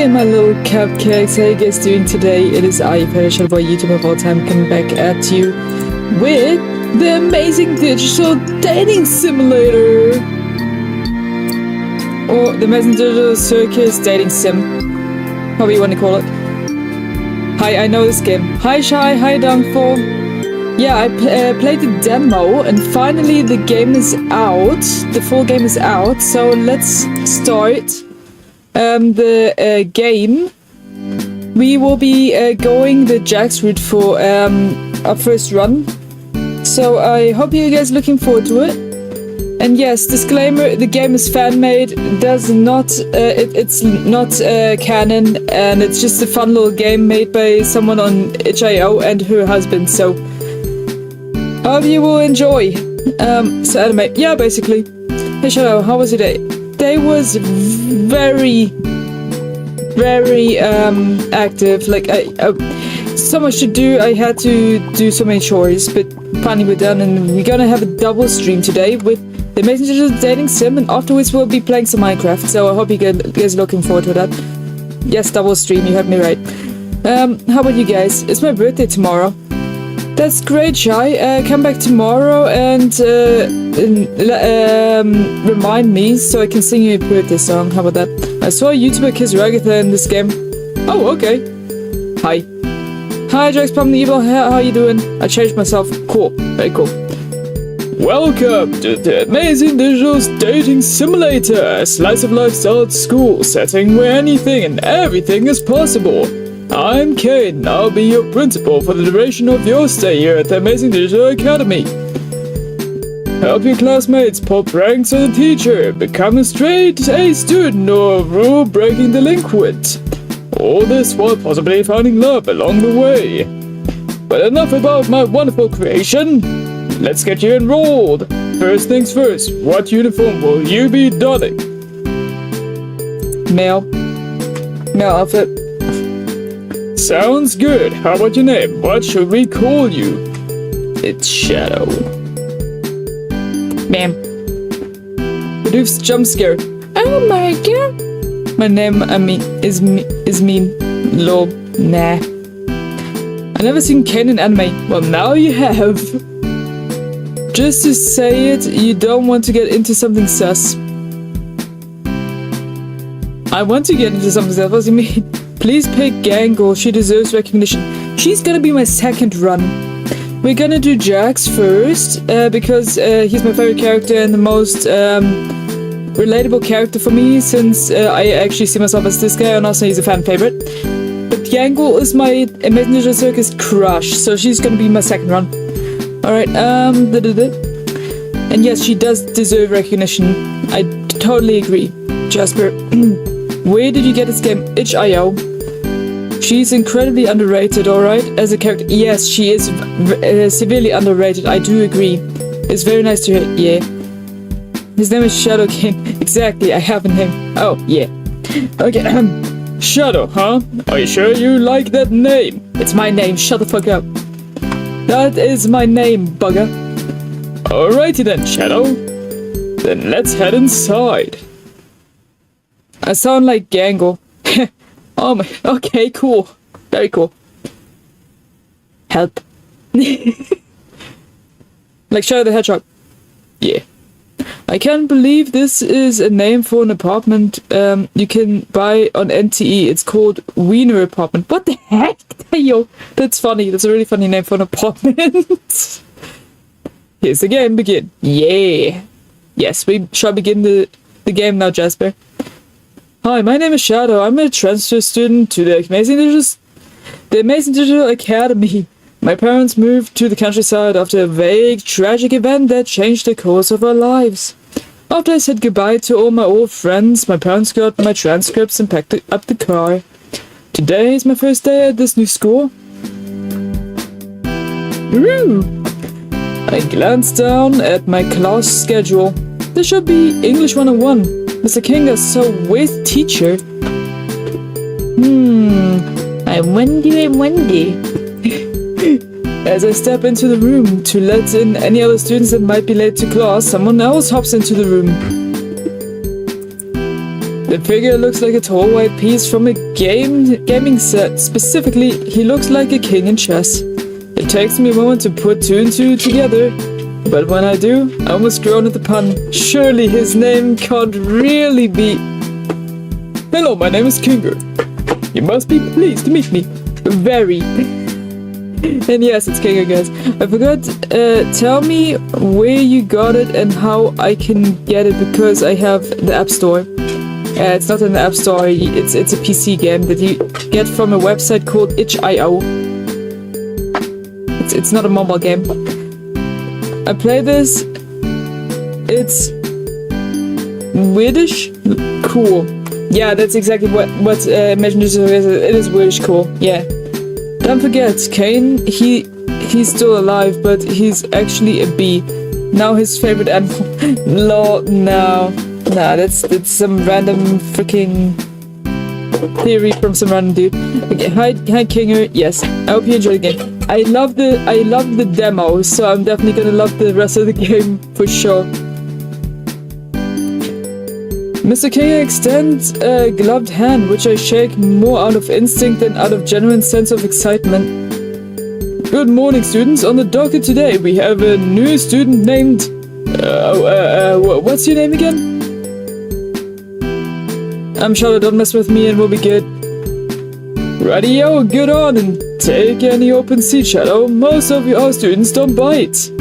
Hey my little cupcakes, how you guys doing today? It is I, favorite shadow boy YouTuber of all time, coming back at you with the amazing digital dating simulator! Or the amazing digital circus dating sim. However you want to call it. Hi, I know this game. Hi Shy, hi Dungful. Yeah, I played the demo and finally the game is out. The full game is out, so let's start the game. We will be going the Jax route for our first run. So I hope you guys are looking forward to it. And yes, disclaimer, the game is fan-made, it's not canon, and it's just a fun little game made by someone on itch.io and her husband, so hope you will enjoy. So anime, yeah, basically. Hey Shadow, how was your day? Day was very active. Like so much to do. I had to do so many chores, but finally we're done, and we're gonna have a double stream today with the amazing digital dating sim, and afterwards we'll be playing some Minecraft. So I hope you guys are looking forward to that. Yes, double stream. You heard me right. How about you guys? It's my birthday tomorrow. That's great, Shy. Come back tomorrow and remind me so I can sing you a birthday song. How about that? I saw a YouTuber kiss Ragatha in this game. Oh, okay. Hi. Hi, Jax Plum the Evil. How you doing? I changed myself. Cool. Very cool. Welcome to the amazing digital dating simulator, a slice of life style school setting where anything and everything is possible. I'm Kane, and I'll be your principal for the duration of your stay here at the Amazing Digital Academy. Help your classmates pull pranks on the teacher, become a straight-A student or a rule-breaking delinquent. All this while possibly finding love along the way. But enough about my wonderful creation. Let's get you enrolled. First things first, what uniform will you be donning? Male outfit. Sounds good. How about your name? What should we call you? It's Shadow. Ma'am. Reduce jump scare. Oh my god. My name, is mean. Lol. Nah. I never seen Ken in anime. Well, now you have. Just to say it, you don't want to get into something sus. I want to get into something sus. What do you mean? Please pick Gangle, she deserves recognition. She's gonna be my second run. We're gonna do Jax first, because he's my favorite character and the most relatable character for me, since I actually see myself as this guy, and also he's a fan favorite. But Gangle is my Amazing Digital Circus crush, so she's gonna be my second run. Alright, and yes, she does deserve recognition. I totally agree. Jasper, where did you get this game? itch.io. She's incredibly underrated, alright? As a character, yes, she is severely underrated, I do agree. It's very nice to hear, yeah. His name is Shadow King. Exactly, I have a name. Oh, yeah. Okay, Shadow, huh? Are you sure you like that name? It's my name, shut the fuck up. That is my name, bugger. Alrighty then, Shadow. Then let's head inside. I sound like Gangle. Oh my, okay, cool. Very cool. Help. Like Shadow the Hedgehog. Yeah. I can't believe this is a name for an apartment you can buy on NTE. It's called Wiener Apartment. What the heck? Yo, that's funny. That's a really funny name for an apartment. Here's the game, begin. Yeah. Yes, we shall begin the game now, Jasper. Hi, my name is Shadow. I'm a transfer student to the Amazing Digital Academy. My parents moved to the countryside after a vague, tragic event that changed the course of our lives. After I said goodbye to all my old friends, my parents got my transcripts and packed up the car. Today is my first day at this new school. Woo! I glanced down at my class schedule. There should be English 101. Mr. King is so with teacher. I wonder. As I step into the room to let in any other students that might be late to class, someone else hops into the room. The figure looks like a tall white piece from a gaming set. Specifically, he looks like a king in chess. It takes me a moment to put two and two together, but when I do, I almost groan at the pun. Surely his name can't really be... Hello, my name is Kinger. You must be pleased to meet me. Very. And yes, it's Kinger, guys. I forgot, tell me where you got it and how I can get it, because I have the App Store. It's not in the App Store, it's a PC game that you get from a website called itch.io. It's not a mobile game. I play this. It's weirdish cool. Yeah, that's exactly what Imagine is. It is weirdish cool. Yeah. Don't forget, Kane, he's still alive, but he's actually a bee. Now his favorite animal. Lol, no. Nah, that's some random freaking theory from some random dude. Okay, hi Kinger. Yes, I hope you enjoy the game. I love the demo, so I'm definitely gonna love the rest of the game for sure. Mr. Kinger extends a gloved hand, which I shake more out of instinct than out of genuine sense of excitement. Good morning, students. On the docket today, we have a new student named... what's your name again? I'm Shadow, don't mess with me and we'll be good. Radio, get on and take any open seat, Shadow. Most of our students don't bite.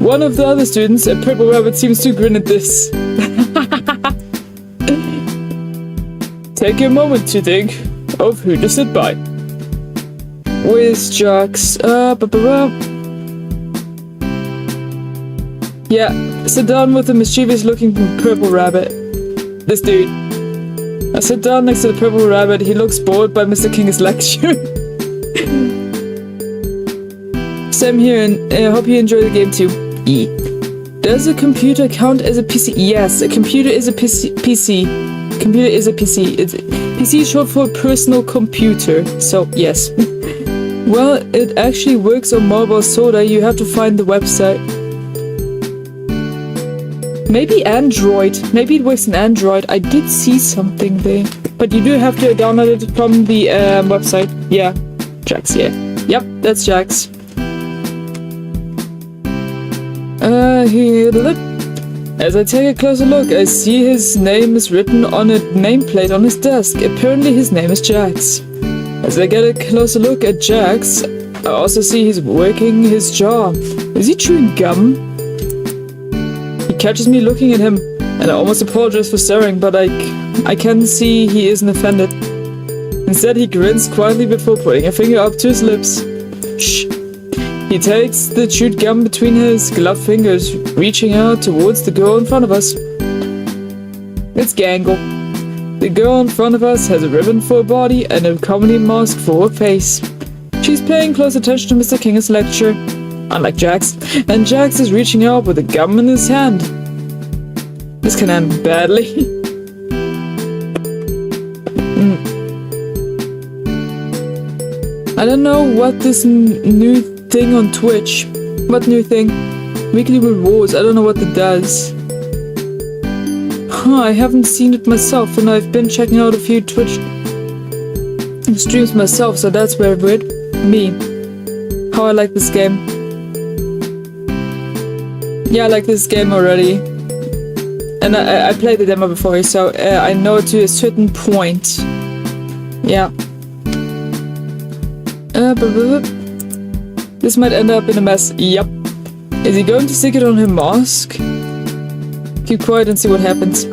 One of the other students, a purple rabbit, seems to grin at this. Take a moment to think of who to sit by. Where's Jax? Yeah, sit down with the mischievous looking purple rabbit. This dude. I sit down next to the purple rabbit. He looks bored by Mr. Kinger's lecture. Same here, and I hope you enjoy the game too. E. Does a computer count as a PC? Yes, a computer is a PC. Computer is a PC. PC is short for personal computer, so yes. Well, it actually works on mobile soda. You have to find the website. Maybe Android. Maybe it works in Android. I did see something there. But you do have to download it from the website. Yeah. Jax, yeah. Yep, that's Jax. Here. As I take a closer look, I see his name is written on a nameplate on his desk. Apparently his name is Jax. As I get a closer look at Jax, I also see he's working his jaw. Is he chewing gum? He catches me looking at him, and I almost apologize for staring, but I can see he isn't offended. Instead, he grins quietly before putting a finger up to his lips. Shh. He takes the chewed gum between his gloved fingers, reaching out towards the girl in front of us. It's Gangle. The girl in front of us has a ribbon for a body and a comedy mask for a face. She's paying close attention to Mr. Kinger's lecture, unlike Jax, and Jax is reaching out with a gum in his hand. This can end badly. I don't know what this new thing on Twitch. What new thing? Weekly rewards. I don't know what that does. Huh, I haven't seen it myself, and I've been checking out a few Twitch streams myself, so that's very weird. Me. How I like this game. Yeah, I like this game already. And I played the demo before, so I know it to a certain point. Yeah. This might end up in a mess. Yup. Is he going to stick it on her mask? Keep quiet and see what happens.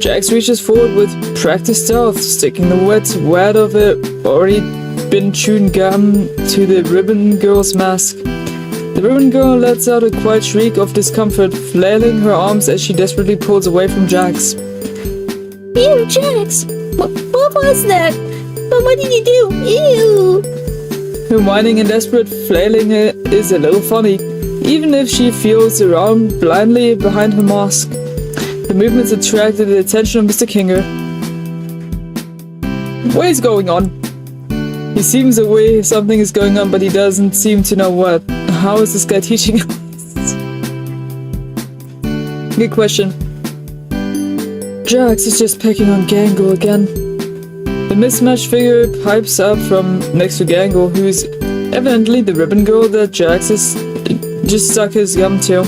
Jax reaches forward with practiced stealth, sticking the wet of it already been chewing gum to the ribbon girl's mask. The ribbon girl lets out a quiet shriek of discomfort, flailing her arms as she desperately pulls away from Jax. Ew, Jax! What was that? What did you do? Ew! Her whining and desperate flailing is a little funny, even if she feels around blindly behind her mask. The movements attracted the attention of Mr. Kinger. What is going on? He seems aware something is going on, but he doesn't seem to know what. How is this guy teaching us? Good question. Jax is just picking on Gangle again. The mismatched figure pipes up from next to Gangle, who's evidently the ribbon girl that Jax has just stuck his gum to.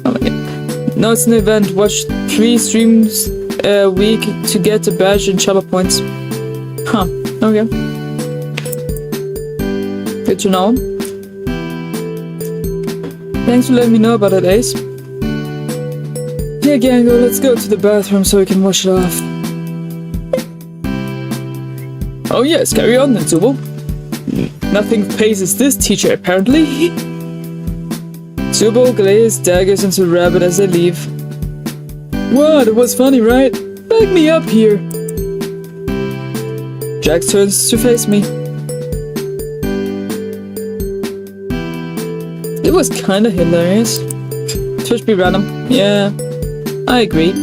Oh my god. Now it's an event. Watch 3 streams a week to get a badge and channel points. Huh. Okay. Good to know. Thanks for letting me know about it, Ace. Yeah, Gangle, let's go to the bathroom so we can wash it off. Oh yes, carry on then, Zubul. Nothing phases this teacher, apparently. Zubul glares daggers into Rabbit as they leave. What? It was funny, right? Back me up here. Jax turns to face me. It was kinda hilarious. Twitch be random. Yeah, I agree.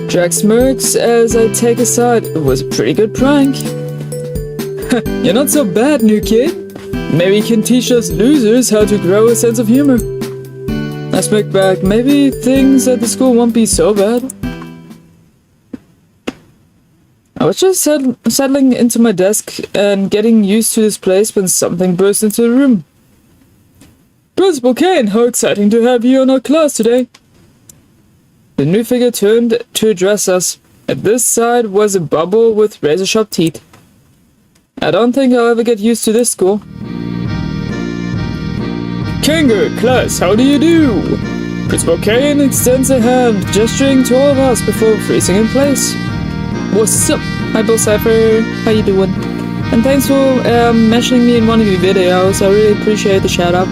Jax smirks as I take a side. It was a pretty good prank. You're not so bad, new kid. Maybe you can teach us losers how to grow a sense of humor. I smirk back. Maybe things at the school won't be so bad. I was just settling into my desk and getting used to this place when something burst into the room. Principal Kane, how exciting to have you in our class today. The new figure turned to address us. At this side was a bubble with razor-sharp teeth. I don't think I'll ever get used to this school. Kanger, class, how do you do? Principal Kane extends a hand, gesturing to all of us before freezing in place. What's up? Hi, Bill Cypher. How you doing? And thanks for mentioning me in one of your videos. I really appreciate the shout-out.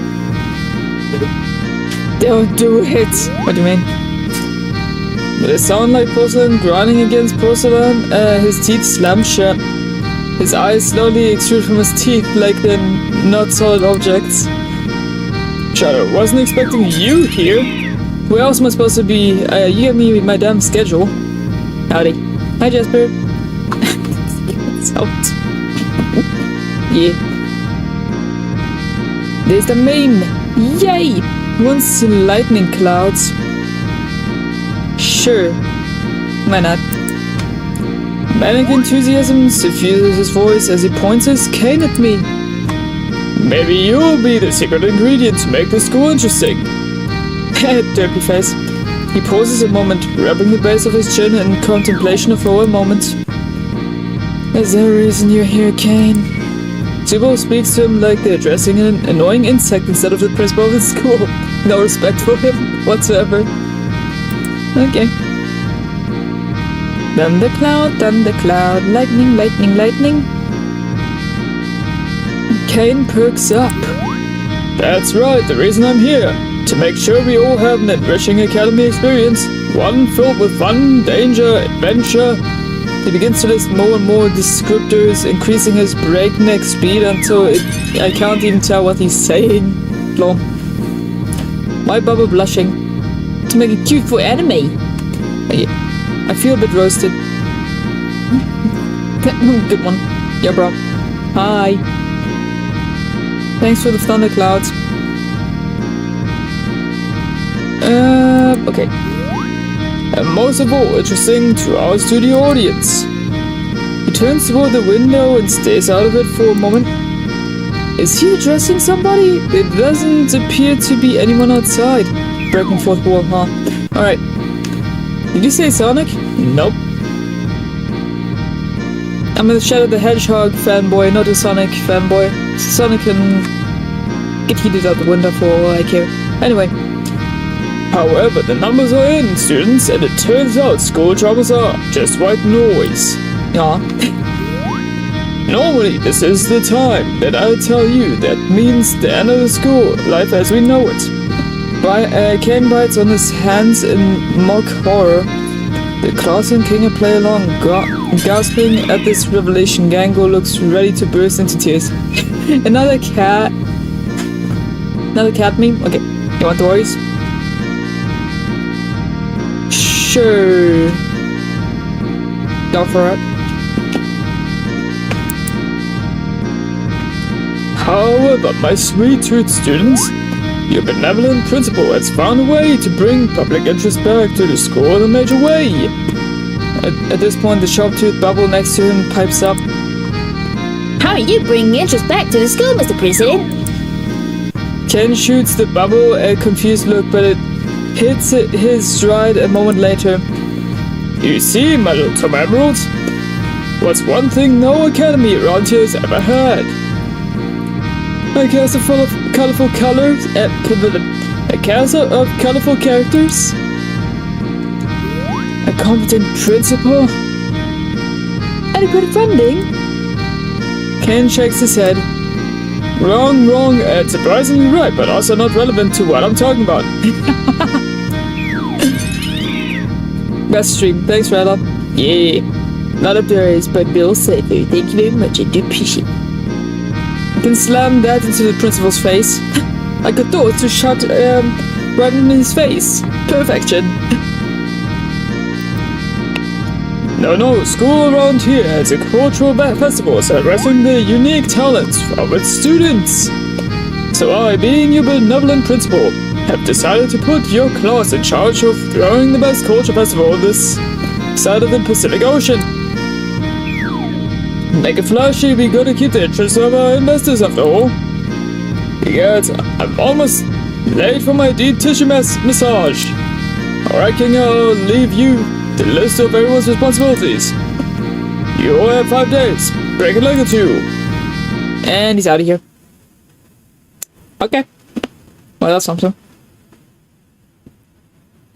Don't do it! What do you mean? They sound like porcelain grinding against porcelain. His teeth slam shut. His eyes slowly extrude from his teeth like they're not solid objects. Shadow, wasn't expecting you here. Where else am I supposed to be? You gave me my damn schedule. Howdy. Hi, Jasper. It's out. Yeah. There's the main. Yay! Once lightning clouds. Sure. Why not? Manic enthusiasm suffuses his voice as he points his cane at me. Maybe you'll be the secret ingredient to make the school interesting. Derpy face. He pauses a moment, rubbing the base of his chin in contemplation of our moment. Is there a reason you're here, Kane? Zubul speaks to him like they're addressing an annoying insect instead of the principal of the school. No respect for him whatsoever. Okay. Thundercloud, lightning, lightning, lightning. Kane perks up. That's right, the reason I'm here. To make sure we all have an enriching academy experience. One filled with fun, danger, adventure. He begins to list more and more descriptors, increasing his breakneck speed until I can't even tell what he's saying. Lol. Why bubble blushing? To make it cute for anime. I feel a bit roasted. Good one. Yeah, bro. Hi. Thanks for the thunderclouds. Okay. And most of all, interesting to our studio audience. He turns toward the window and stays out of it for a moment. Is he addressing somebody? It doesn't appear to be anyone outside. Breaking fourth wall, huh? Alright. Did you say Sonic? Nope. I'm a Shadow the Hedgehog fanboy, not a Sonic fanboy. Sonic can get heated out the window for all I care. Anyway. However, the numbers are in, students, and it turns out school troubles are just white noise. Yeah. Normally, this is the time that I tell you that means the end of the school, life as we know it. Kane bites on his hands in mock horror. The class and King play along, gasping at this revelation. Gangle looks ready to burst into tears. Another cat meme? Okay, you want the voice? Sure. Go for it. However, my sweet tooth students, Your benevolent principal has found a way to bring public interest back to the school in a major way. At this point, the sharp-toothed bubble next to him pipes up. How are you bringing interest back to the school, Mr. President? Ken shoots the bubble a confused look, but it hits his stride a moment later. You see, my little Tom Emerald? What's one thing no academy around here has ever had? A castle full of colorful colors, a castle of colorful characters, a competent principal, Adequate funding? Ken shakes his head. Wrong, and surprisingly right, but also not relevant to what I'm talking about. Best stream, thanks Rella. Yeah. Not up there is, but Bill Safer. Thank you very much, I do appreciate it. I can slam that into the principal's face. I could do it to shut right in his face. Perfection. No, school around here has a cultural festival celebrating the unique talents of its students. So I, being your benevolent principal, have decided to put your class in charge of throwing the best culture festival on this side of the Pacific Ocean. Make it flashy, we gotta keep the interest of our investors after all. Because I'm almost late for my deep tissue massage. Alright, King, I'll leave you the list of everyone's responsibilities. You all have 5 days. Break a leg or two. And he's out of here. Okay. Well, that's something.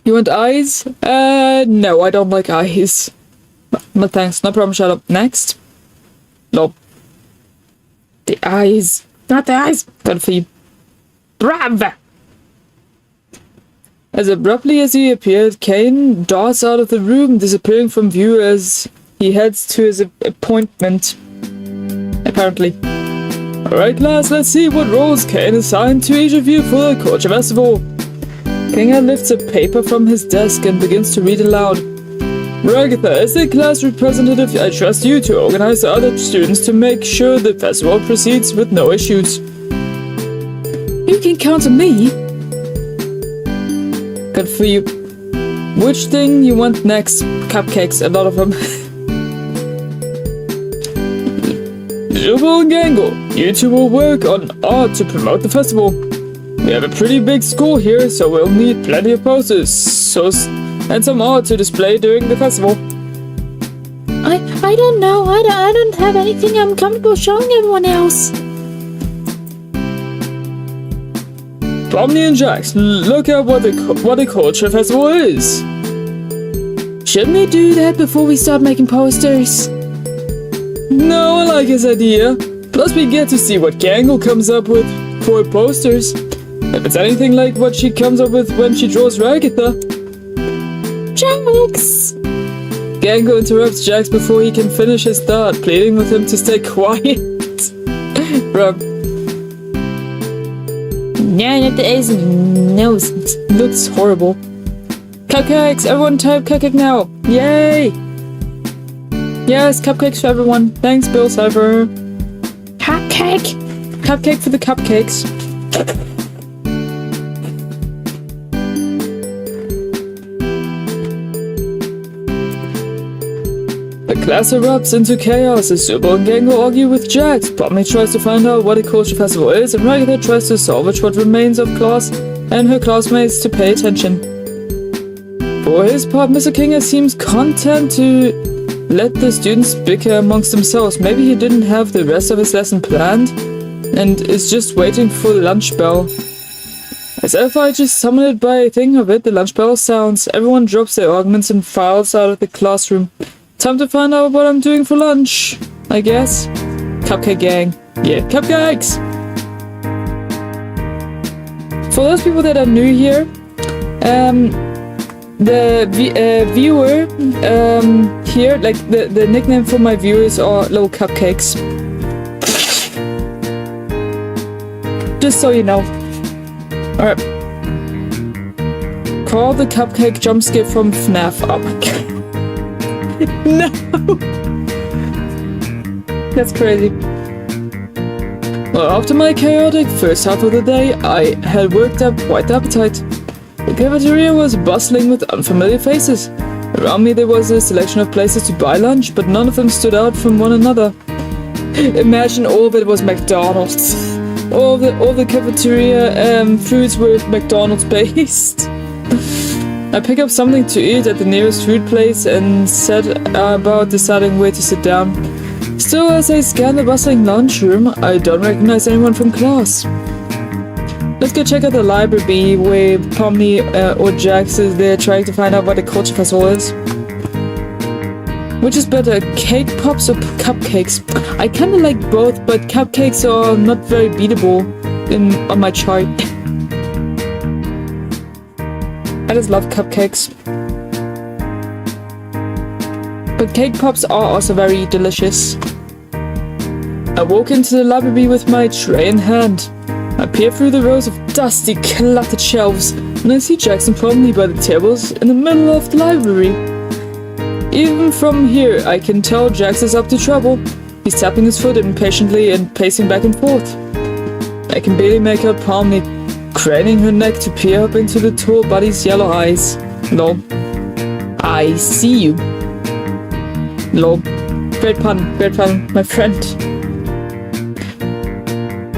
You want eyes? No, I don't like eyes. No thanks, no problem, shut up. Next. No. The eyes. Not the eyes. Good for you. Bravo! As abruptly as he appeared, Kane darts out of the room, disappearing from view as he heads to his appointment. Apparently. Alright class, let's see what roles Kane assigned to each of you for the Culture Festival. Kinga lifts a paper from his desk and begins to read aloud. Ragatha, as the class representative, I trust you to organize the other students to make sure the festival proceeds with no issues. You can count on me. Good for you. Which thing you want next? Cupcakes, a lot of them. Zubul and Gangle, you two will work on art to promote the festival. We have a pretty big school here, so we'll need plenty of posters and some art to display during the festival. I don't know. I don't have anything I'm comfortable showing everyone else. Pomni and Jax, look at what the Culture Festival is. Shouldn't we do that before we start making posters? No, I like his idea. Plus we get to see what Gangle comes up with for posters. If it's anything like what she comes up with when she draws Ragatha. Jax! Gangle interrupts Jax before he can finish his thought, pleading with him to stay quiet. Bruh. No, not the A's. No, It looks horrible. Cupcakes! Everyone type cupcake now! Yay! Yes, cupcakes for everyone. Thanks, Bill Cypher. Cupcake! Cupcake for the cupcakes. The class erupts into chaos as Zubul and Gangle argue with Jax. Pomni tries to find out what a culture festival is, and Ragatha tries to salvage what remains of class and her classmates to pay attention. For his part, Mr. Kinga seems content to let the students bicker amongst themselves. Maybe he didn't have the rest of his lesson planned and is just waiting for the lunch bell. As if I just summoned it by thinking of it, the lunch bell sounds. Everyone drops their arguments and files out of the classroom. Time to find out what I'm doing for lunch, I guess. Cupcake gang. Yeah, cupcakes! For those people that are new here, the viewer here, like the nickname for my viewers are little cupcakes. Just so you know. Alright. Call the cupcake jump skip from FNAF. Oh my god. No! That's crazy. Well, after my chaotic first half of the day, I had worked up quite the appetite. The cafeteria was bustling with unfamiliar faces. Around me there was a selection of places to buy lunch, but none of them stood out from one another. Imagine all of it was McDonald's. all the cafeteria foods were McDonald's based. I picked up something to eat at the nearest food place and set about deciding where to sit down. Still, as I scan the bustling lunchroom, I don't recognize anyone from class. Let's go check out the library where Pomni or Jax is there trying to find out what the culture festival is. Which is better, cake pops or cupcakes? I kinda like both, but cupcakes are not very beatable on my chart. I just love cupcakes. But cake pops are also very delicious. I walk into the library with my tray in hand. I peer through the rows of dusty, cluttered shelves, and I see Jackson Pomni by the tables in the middle of the library. Even from here, I can tell Jax is up to trouble. He's tapping his foot impatiently and pacing back and forth. I can barely make out Pomni craning her neck to peer up into the tall buddy's yellow eyes. Lol. I see you. Lol. Great pun, my friend.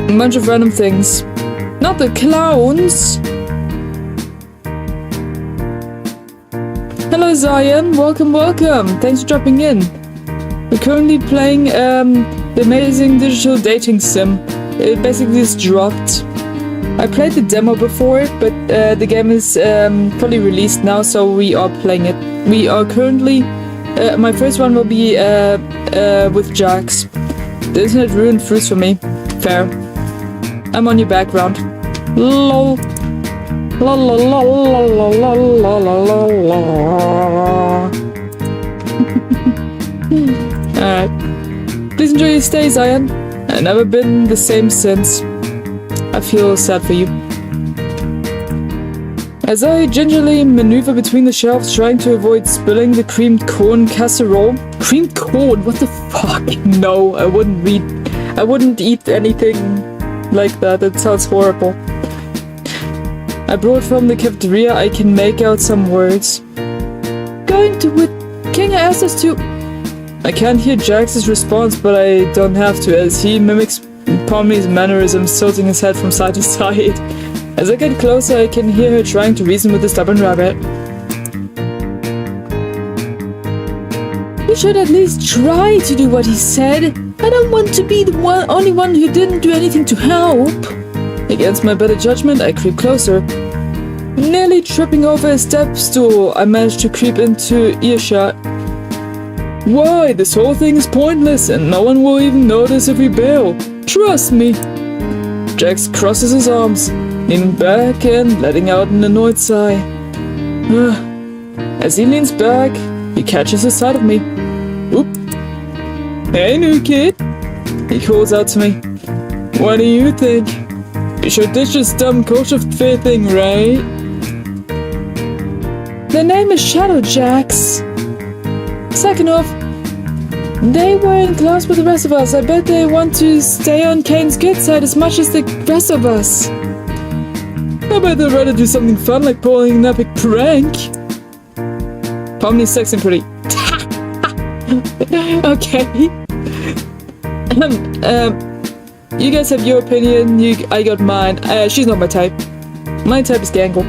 A bunch of random things. Not the clowns! Hello Zion, welcome. Thanks for dropping in. We're currently playing the amazing digital dating sim. It basically just dropped. I played the demo before, but the game is fully released now, so we are playing it. We are currently... my first one will be with Jax. The internet ruined fruits for me. Fair. I'm on your background. LOL. La la la la la la la la la. Alright. Please enjoy your stay, Zion. I've never been the same since. I feel sad for you. As I gingerly maneuver between the shelves trying to avoid spilling the creamed corn casserole. Creamed corn? What the fuck? No, I wouldn't eat anything like that. It sounds horrible. I brought from the cafeteria. I can make out some words. Going to with King asked us to... I can't hear Jax's response, but I don't have to, as he mimics Pomni's mannerisms, tilting his head from side to side. As I get closer, I can hear her trying to reason with the stubborn rabbit. You should at least try to do what he said. I don't want to be the only one who didn't do anything to help. Against my better judgment, I creep closer. Nearly tripping over a step stool, I manage to creep into earshot. Why? This whole thing is pointless, and no one will even notice if we bail. Trust me. Jax crosses his arms, leaning back and letting out an annoyed sigh. As he leans back, he catches a sight of me. Oop. Hey, new kid. He calls out to me. What do you think? You should ditch this dumb culture fair thing, right? Their name is Shadow Jax. Second off, they were in class with the rest of us. I bet they want to stay on Kane's good side as much as the rest of us. I bet they'd rather do something fun like pulling an epic prank. Pomni's sexy and pretty. Okay. You guys have your opinion, I got mine. She's not my type. My type is Gangle.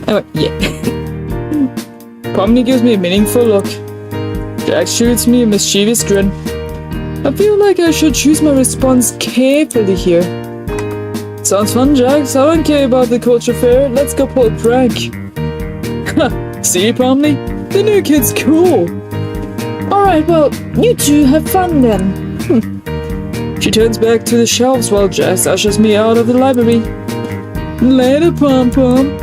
Anyway, yeah. Pomni gives me a meaningful look. Jax shoots me a mischievous grin. I feel like I should choose my response carefully here. Sounds fun, Jax. I don't care about the culture fair. Let's go pull a prank. See, Pomni? The new kid's cool. Alright, well, you two have fun then. She turns back to the shelves while Jax ushers me out of the library. Later, Pom-Pom.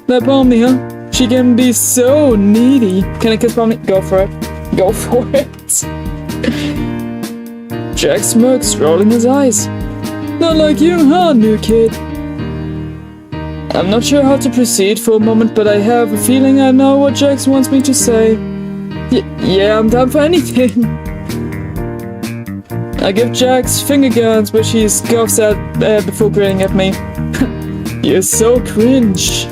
That Pomni, huh? She can be so needy. Can I kiss Pomni? Go for it. Go for it. Jax smirks, rolling his eyes. Not like you, huh, new kid? I'm not sure how to proceed for a moment, but I have a feeling I know what Jax wants me to say. Yeah, I'm down for anything. I give Jax finger guns, which he scoffs at before grinning at me. You're so cringe.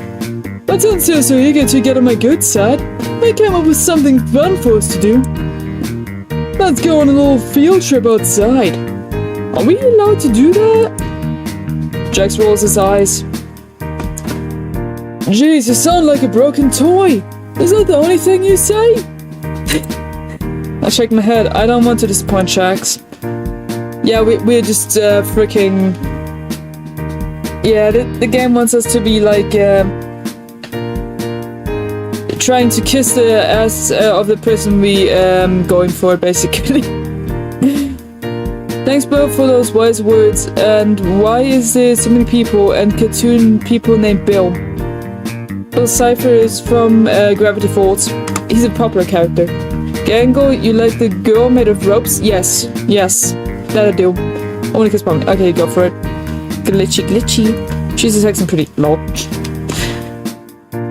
But since you're so eager to get on my good side, I came up with something fun for us to do. Let's go on a little field trip outside. Are we allowed to do that? Jax rolls his eyes. Jeez, you sound like a broken toy. Is that the only thing you say? I shake my head. I don't want to disappoint Jax. Yeah, we're just freaking... Yeah, the game wants us to be like... trying to kiss the ass of the person we going for, basically. Thanks, Bill, for those wise words. And why is there so many people and cartoon people named Bill? Bill Cipher is from Gravity Falls. He's a popular character. Gango, you like the girl made of ropes? Yes, that I do. Only kiss Pomni. Okay, go for it. Glitchy. She's a sexy pretty. Lol.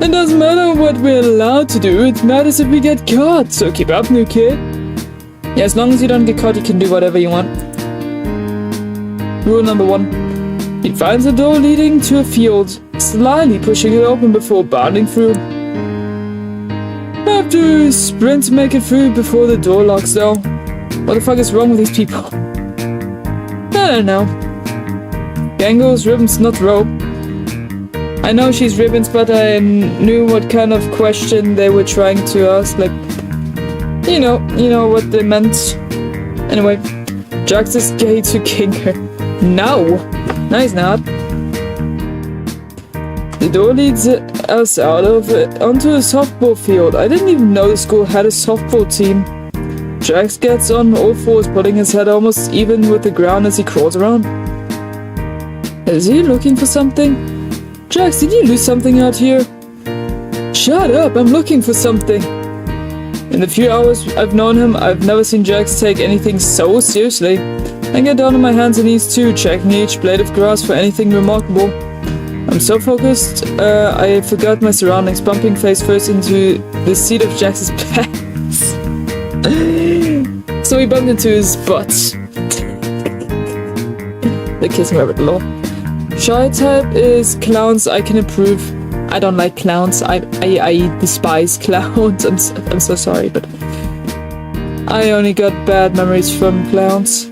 It doesn't matter what we're allowed to do, it matters if we get caught, so keep up, new kid. Yeah, as long as you don't get caught, you can do whatever you want. Rule number 1. He finds a door leading to a field, slyly pushing it open before bounding through. I have to sprint to make it through before the door locks though. What the fuck is wrong with these people? I don't know. Gango's ribbons, not rope. I know she's ribbons, but I knew what kind of question they were trying to ask, like, you know what they meant. Anyway, Jax is gay to king her. No! No, he's not. The door leads us out of onto a softball field. I didn't even know the school had a softball team. Jax gets on all fours, putting his head almost even with the ground as he crawls around. Is he looking for something? Jax, did you lose something out here? Shut up, I'm looking for something. In the few hours I've known him, I've never seen Jax take anything so seriously. I get down on my hands and knees too, checking each blade of grass for anything remarkable. I'm so focused, I forgot my surroundings, bumping face first into the seat of Jax's pants. So we bumped into his butt. The kissing rabbit, lol. Shy type is clowns. I can approve. I don't like clowns. I despise clowns. I'm so sorry, but I only got bad memories from clowns.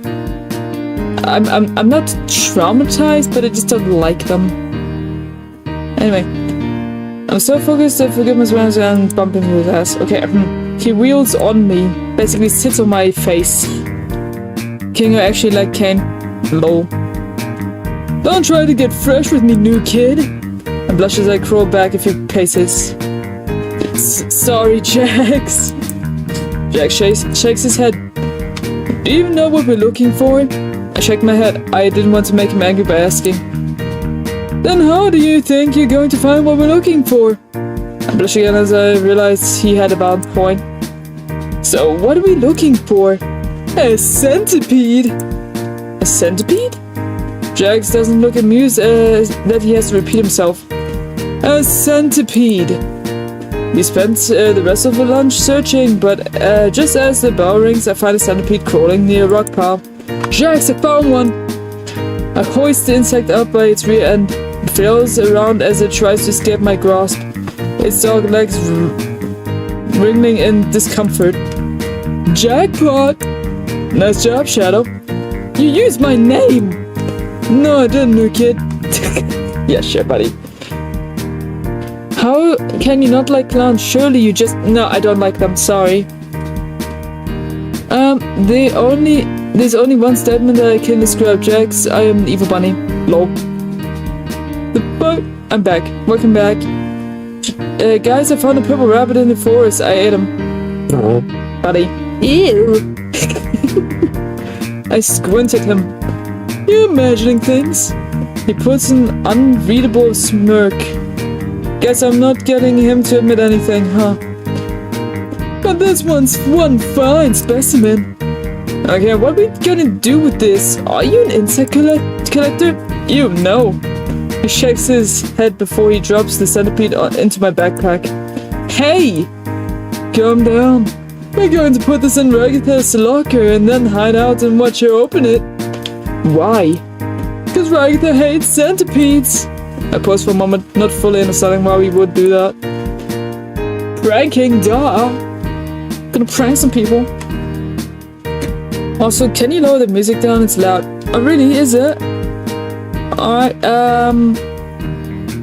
I'm not traumatized, but I just don't like them. Anyway, I'm so focused I forget my surroundings and bump into his ass. Okay, he wheels on me, basically sits on my face. Kingo actually like Kane. Lol. Don't try to get fresh with me, new kid. I blush as I crawl back a few paces. Sorry, Jax. Jax shakes his head. Do you even know what we're looking for? I shake my head. I didn't want to make him angry by asking. Then how do you think you're going to find what we're looking for? I blush again as I realize he had a valid point. So what are we looking for? A centipede. A centipede? Jax doesn't look amused that he has to repeat himself. A centipede. We spent the rest of the lunch searching, but just as the bell rings, I find a centipede crawling near a rock pile. Jax, I found one! I hoist the insect up by its rear end. It flails around as it tries to escape my grasp. Its dog legs wriggling in discomfort. Jackpot! Nice job, Shadow. You used my name! No, I didn't, new kid. Yeah, sure, buddy. How can you not like clowns? Surely you just... No, I don't like them, sorry. There's only one statement that I can describe Jax. I am an evil bunny. Lol. I'm back. Welcome back. Guys, I found a purple rabbit in the forest. I ate him. Buddy. Ew. I squint at him. You imagining things? He puts an unreadable smirk. Guess I'm not getting him to admit anything, huh? But this one's one fine specimen. Okay, what are we gonna do with this? Are you an insect collector? You know. He shakes his head before he drops the centipede into my backpack. Hey! Calm down. We're going to put this in Ragatha's locker and then hide out and watch her open it. Why? Because Ragatha hates centipedes. I paused for a moment, not fully understanding why we would do that. Pranking, duh. Gonna prank some people. Also, can you lower the music down? It's loud. Oh, really? Is it? Alright,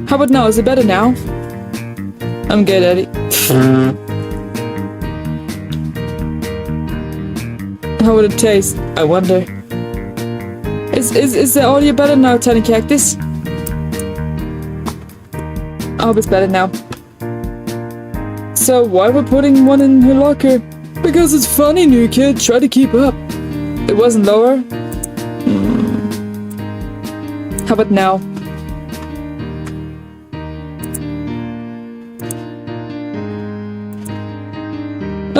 how about now? Is it better now? I'm good at it. How would it taste? I wonder. Is the audio better now, Tiny Cactus? I hope it's better now. So why we're putting one in her locker? Because it's funny, new kid. Try to keep up. It wasn't lower? How about now?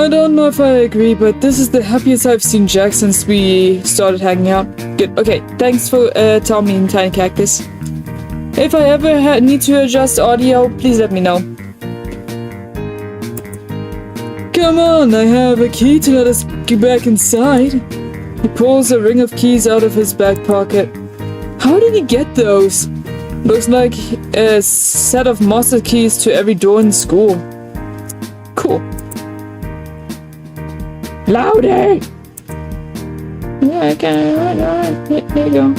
I don't know if I agree, but this is the happiest I've seen Jack since we started hanging out. Good. Okay, thanks for telling me, Tiny Cactus. If I ever need to adjust audio, please let me know. Come on, I have a key to let us get back inside. He pulls a ring of keys out of his back pocket. How did he get those? Looks like a set of master keys to every door in the school. Cool. Louder! Yeah, okay, alright. Here you go.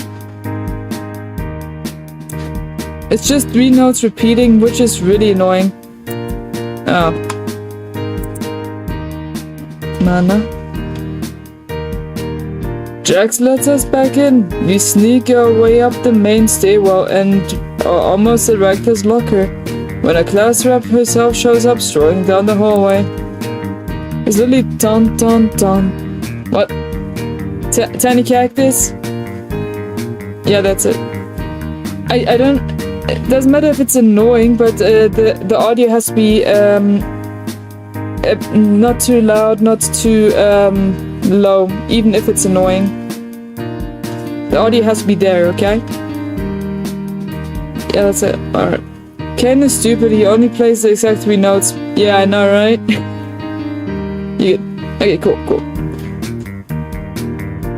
It's just 3 notes repeating, which is really annoying. Oh. Mana. Jax lets us back in. We sneak our way up the main stairwell and are almost at Ragatha's locker when a class rep herself shows up strolling down the hallway. It's literally dun dun dun. What? Tiny Cactus? Yeah, that's it. I don't... It doesn't matter if it's annoying, but the audio has to be not too loud, not too low, even if it's annoying. The audio has to be there, okay? Yeah, that's it. Alright. Ken is stupid, he only plays the exact 3 notes. Yeah, I know, right? You good? Okay, cool.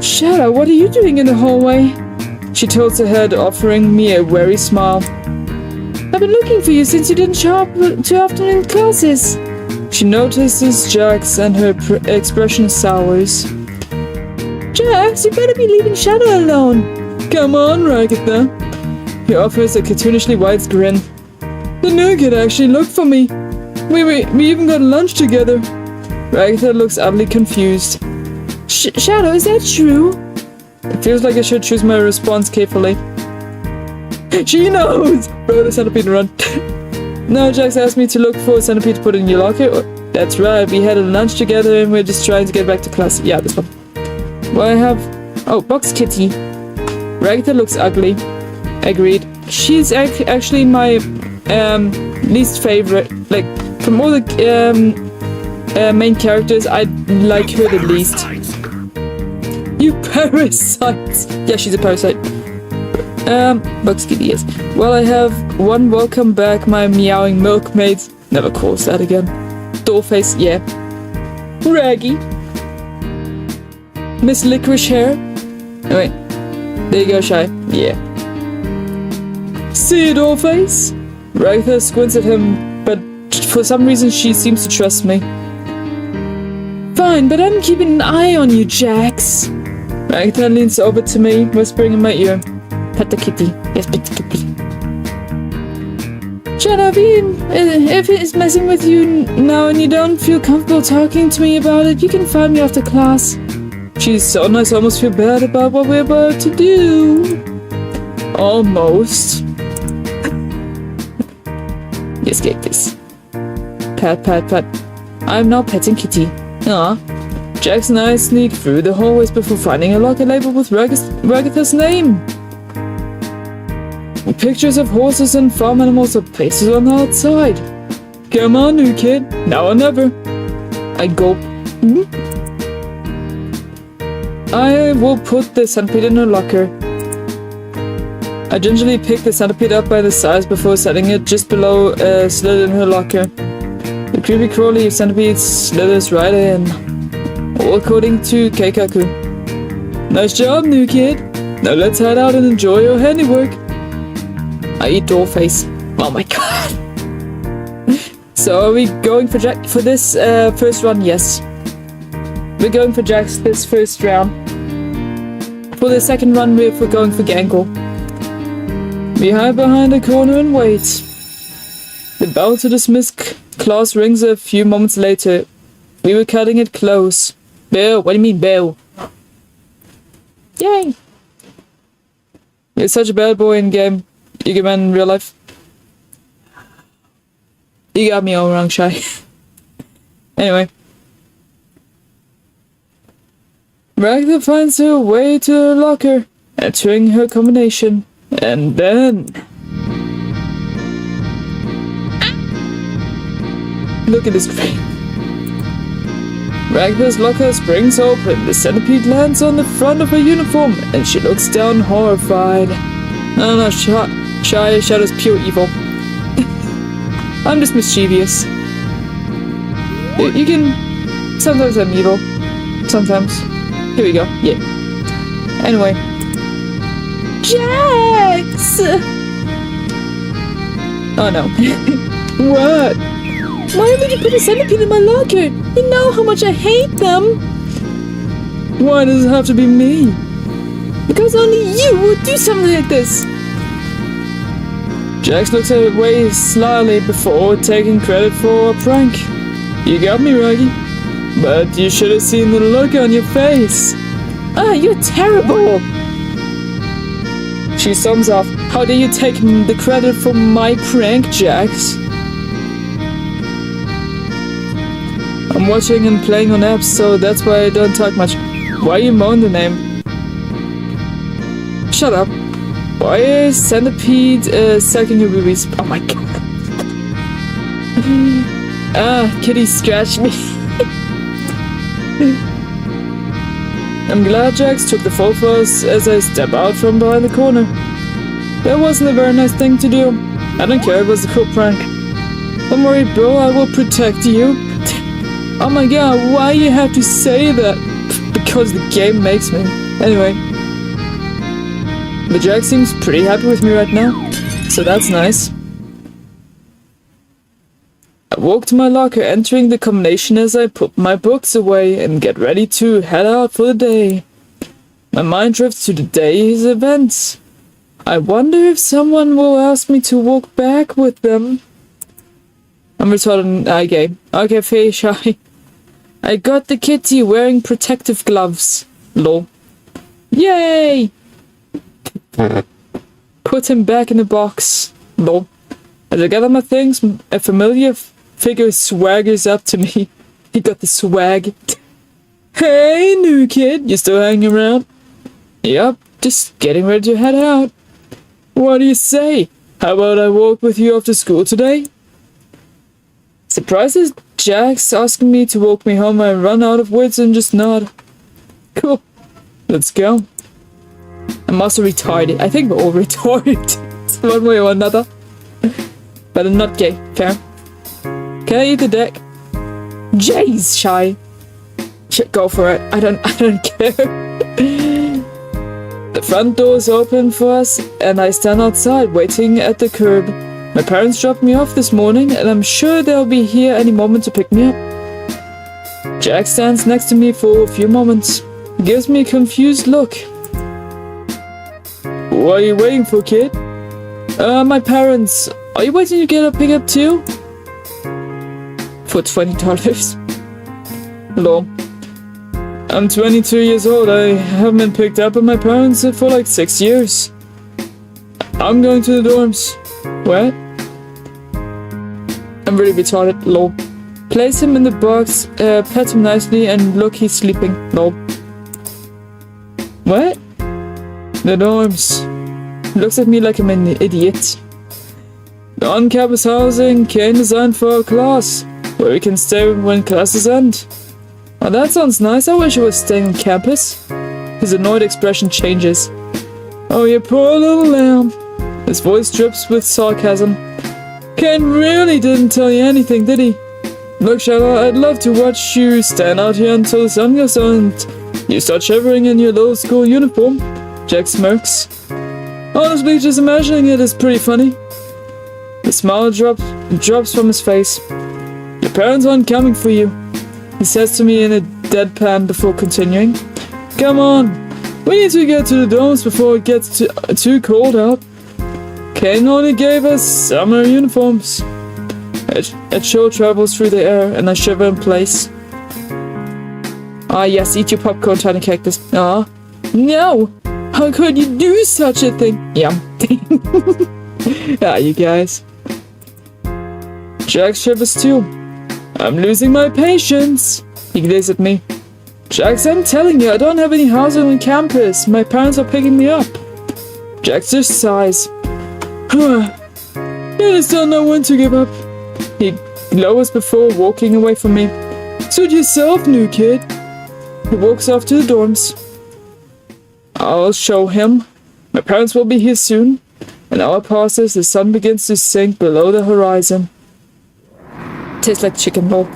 Shadow, what are you doing in the hallway? She tilts her head, offering me a wary smile. I've been looking for you since you didn't show up too often in classes. She notices Jax and her expression sours. Jax, you better be leaving Shadow alone. Come on, Ragatha. He offers a cartoonishly wide grin. The new kid actually looked for me. We even got lunch together. Ragatha looks oddly confused. Shadow, is that true? It feels like I should choose my response carefully. She knows! Throw the centipede and run. No, Jax asked me to look for a centipede to put in your locker. That's right, we had a lunch together and we're just trying to get back to class. Yeah, this one. Well, I have... Oh, Box Kitty. Ragatha looks ugly. Agreed. She's actually my least favorite. Like, from all the main characters, I like her the least. You parasite! Yeah, she's a parasite. Box Kitty, yes. Well, I have one welcome back, my meowing milkmaid. Never calls that again. Dollface, yeah. Raggy. Miss Licorice Hair. Oh, wait. There you go, Shy. Yeah. See you, Dollface? Ragatha squints at him, but for some reason she seems to trust me. Fine, but I'm keeping an eye on you, Jax. Ragatha leans over to me, whispering in my ear. Pet the kitty. Yes, pet the kitty. Shadow, if it's messing with you now and you don't feel comfortable talking to me about it, you can find me after class. She's so nice, I almost feel bad about what we're about to do. Almost. Yes, get this. Pat, pat, pat. I'm now petting Kitty. Ah. Jax and I sneak through the hallways before finding a locker label with Ragatha's name. Pictures of horses and farm animals are pasted on the outside. Come on, new kid. Now or never. I gulp. I will put the centipede in her locker. I gingerly pick the centipede up by the sides before setting it just below a slit in her locker. The creepy crawly centipede slithers right in. All according to Keikaku. Nice job, new kid. Now let's head out and enjoy your handiwork. I eat Dollface. Oh my god. So are we going for Jack for this first run? Yes. We're going for Jax this first round. For the second run, we're going for Gangle. We hide behind a corner and wait. The bell to dismiss class rings a few moments later. We were cutting it close. Bill, what do you mean, Bill? Yay! You're such a bad boy in game. You get man in real life. You got me all wrong, Shy. Anyway. Ragnar finds her way to her locker, entering her combination, and then... Look at this screen. Ragnar's locker springs open, the centipede lands on the front of her uniform, and she looks down horrified. Oh no, Shadow's pure evil. I'm just mischievous. You can... Sometimes I'm evil. Sometimes. Here we go. Yeah. Anyway. Jax! Oh no. What? Why would you put a centipede in my locker? You know how much I hate them. Why does it have to be me? Because only you would do something like this. Jax looks at it way slyly before taking credit for a prank. You got me, Raggy. But you should have seen the look on your face. Ah, you're terrible. She sums off. How dare you take the credit for my prank, Jax? I'm watching and playing on apps, so that's why I don't talk much. Why you moan the name? Shut up. Why is Centipede sucking your boobies? Oh my god. Kitty scratched me. I'm glad Jax took the fall for us as I step out from behind the corner. That wasn't a very nice thing to do. I don't care, it was a cool prank. Don't worry, bro, I will protect you. Oh my god, why you have to say that? Because the game makes me. Anyway. But Jax seems pretty happy with me right now, so that's nice. I walk to my locker, entering the combination as I put my books away and get ready to head out for the day. My mind drifts to the day's events. I wonder if someone will ask me to walk back with them. I'm retarded. Okay, fair shy. I got the kitty wearing protective gloves. Lol. Yay! Put him back in the box. Lol. As I gather my things, a familiar figure swaggers up to me. He got the swag. Hey, new kid, you still hanging around? Yup, just getting ready to head out. What do you say? How about I walk with you after school today? Surprised as Jax asking me to walk me home, I run out of words and just nod. Cool. Let's go. I'm also retarded. I think we're all retarded. One way or another. But I'm not gay. Fair. Can I eat the dick? Jeez, Shy. Go for it. I don't care. The front door is open for us, and I stand outside waiting at the curb. My parents dropped me off this morning, and I'm sure they'll be here any moment to pick me up. Jack stands next to me for a few moments. He gives me a confused look. What are you waiting for, kid? My parents. Are you waiting to get a pickup too? For $20. Lol. I'm 22 years old. I haven't been picked up by my parents for like 6 years. I'm going to the dorms. What? I'm really retarded. Lol. Place him in the box, pet him nicely, and look, he's sleeping. Lol. What? The dorms. Looks at me like I'm an idiot. The on-campus housing came designed for our class, where we can stay when classes end. Oh, that sounds nice. I wish I was staying on campus. His annoyed expression changes. Oh, you poor little lamb. His voice drips with sarcasm. Ken really didn't tell you anything, did he? Look, Shala, I'd love to watch you stand out here until the sun goes down and you start shivering in your little school uniform. Jack smirks. Honestly, just imagining it is pretty funny. The smile drops from his face. Your parents aren't coming for you, he says to me in a deadpan before continuing. Come on, we need to get to the dorms before it gets too cold out. Kane only gave us summer uniforms. A chill travels through the air and I shiver in place. Ah yes, eat your popcorn, tiny cactus. Ah, no! How could you do such a thing? Yum. Ah, you guys. Jack shivers too. I'm losing my patience. He glares at me. Jax, I'm telling you, I don't have any housing on campus. My parents are picking me up. Jax just sighs. I just don't know when to give up. He lowers before walking away from me. Suit yourself, new kid. He walks off to the dorms. I'll show him. My parents will be here soon. An hour passes, the sun begins to sink below the horizon. Tastes like chicken roll.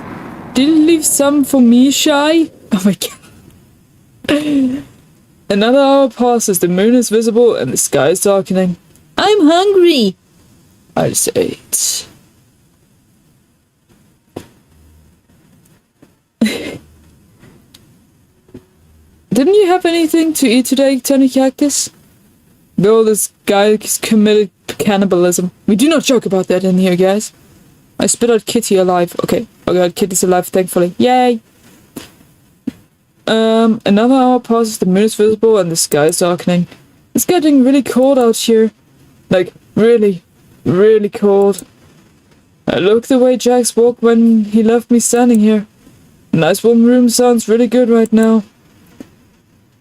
Did you leave some for me, Shy? Oh my god. Another hour passes, the moon is visible and the sky is darkening. I'm hungry. I just ate. Didn't you have anything to eat today, Tiny Cactus? Bill, this guy committed cannibalism. We do not joke about that in here, guys. I spit out Kitty alive. Okay. Oh god, Kitty's alive, thankfully. Yay! Another hour passes, the moon is visible and the sky is darkening. It's getting really cold out here. Like, really, really cold. I look the way Jax walked when he left me standing here. A nice warm room sounds really good right now.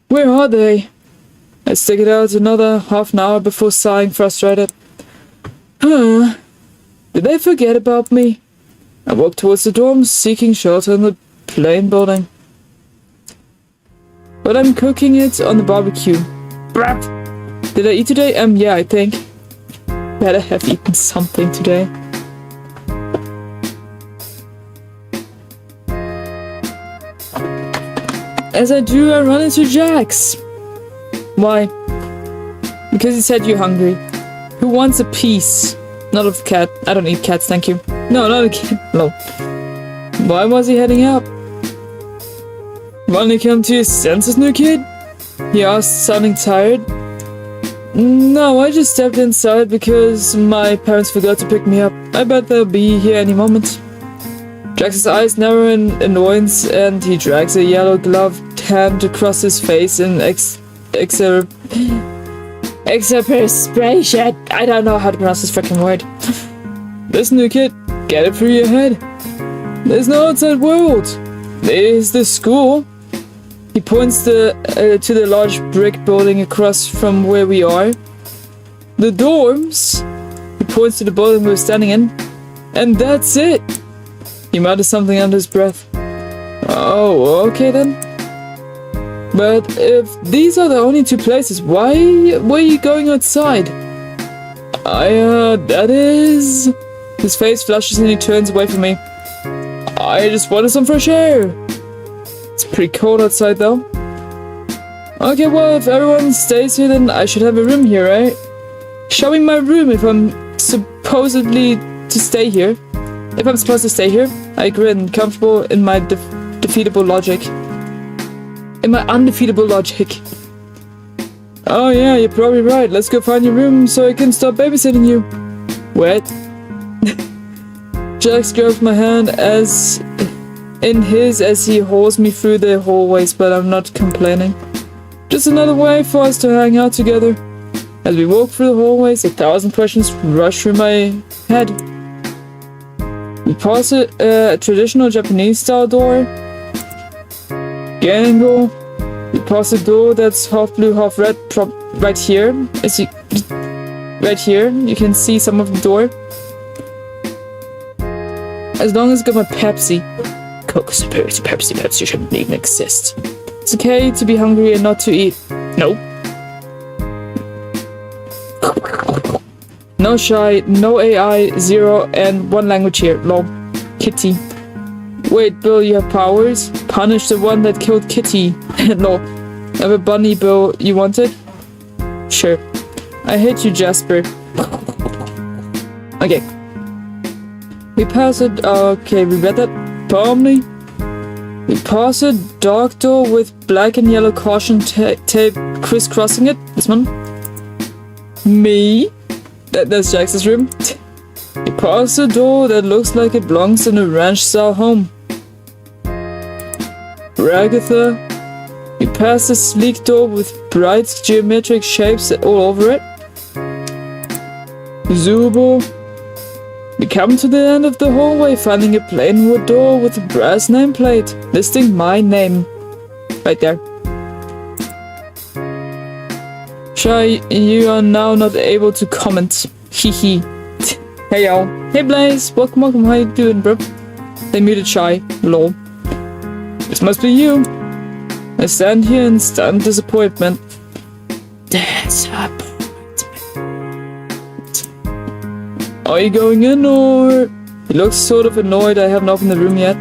Where are they? I stick it out another half an hour before sighing frustrated. Did they forget about me? I walk towards the dorms, seeking shelter in the plain building. But I'm cooking it on the barbecue. Brap! Did I eat today? Yeah, I think. Better have eaten something today. As I do, I run into Jax. Why? Because he said you're hungry. Who wants a piece? Not of cat. I don't eat cats, thank you. No, not a cat. No. Why was he heading out? Finally come to your senses, new kid? He asked, sounding tired. No, I just stepped inside because my parents forgot to pick me up. I bet they'll be here any moment. Jax's eyes narrow in annoyance and he drags a yellow gloved hand across his face in exasperation. I don't know how to pronounce this freaking word. Listen, new kid, get it through your head. There's no outside world. There's the school. He points to the large brick building across from where we are. The dorms. He points to the building we're standing in. And that's it. He mutters something under his breath. Oh, okay then. But if these are the only two places, why were you going outside? That is... His face flushes and he turns away from me. I just wanted some fresh air. It's pretty cold outside though. Okay, well, if everyone stays here, then I should have a room here, right? Show me my room if I'm supposedly to stay here. If I'm supposed to stay here, I grin, comfortable in my defeatable logic. In my undefeatable logic. Oh yeah, you're probably right. Let's go find your room so I can stop babysitting you. What? Jax grabs my hand as he hauls me through the hallways, but I'm not complaining. Just another way for us to hang out together. As we walk through the hallways, 1,000 questions rush through my head. We pass a traditional Japanese-style door. Gangle. We pass a door that's half blue, half red. Right here. Right here, you can see some of the door. As long as I got my Pepsi. Coke, Pepsi shouldn't even exist. It's okay to be hungry and not to eat. Nope. No shy, no AI, 0 and 1 language here. Lol. Kitty. Wait, Bill, you have powers? Punish the one that killed Kitty. No. Have a bunny, Bill. You want it? Sure. I hate you, Jasper. Okay. We pass it. Okay, we read that. Calmly. We pass a dark door with black and yellow caution tape crisscrossing it. This one. Me? That's Jax's room. We pass a door that looks like it belongs in a ranch-style home. Ragatha. We pass a sleek door with bright geometric shapes all over it. Zubo. We come to the end of the hallway, finding a plain wood door with a brass nameplate listing my name. Right there. Shy, you are now not able to comment. Hehe. Hey y'all. Hey Blaze, welcome, how you doing, bro? They muted Shy. Lol. This must be you. I stand here in stunned disappointment. Disappointment. Are you going in, or...? He looks sort of annoyed I haven't opened the room yet.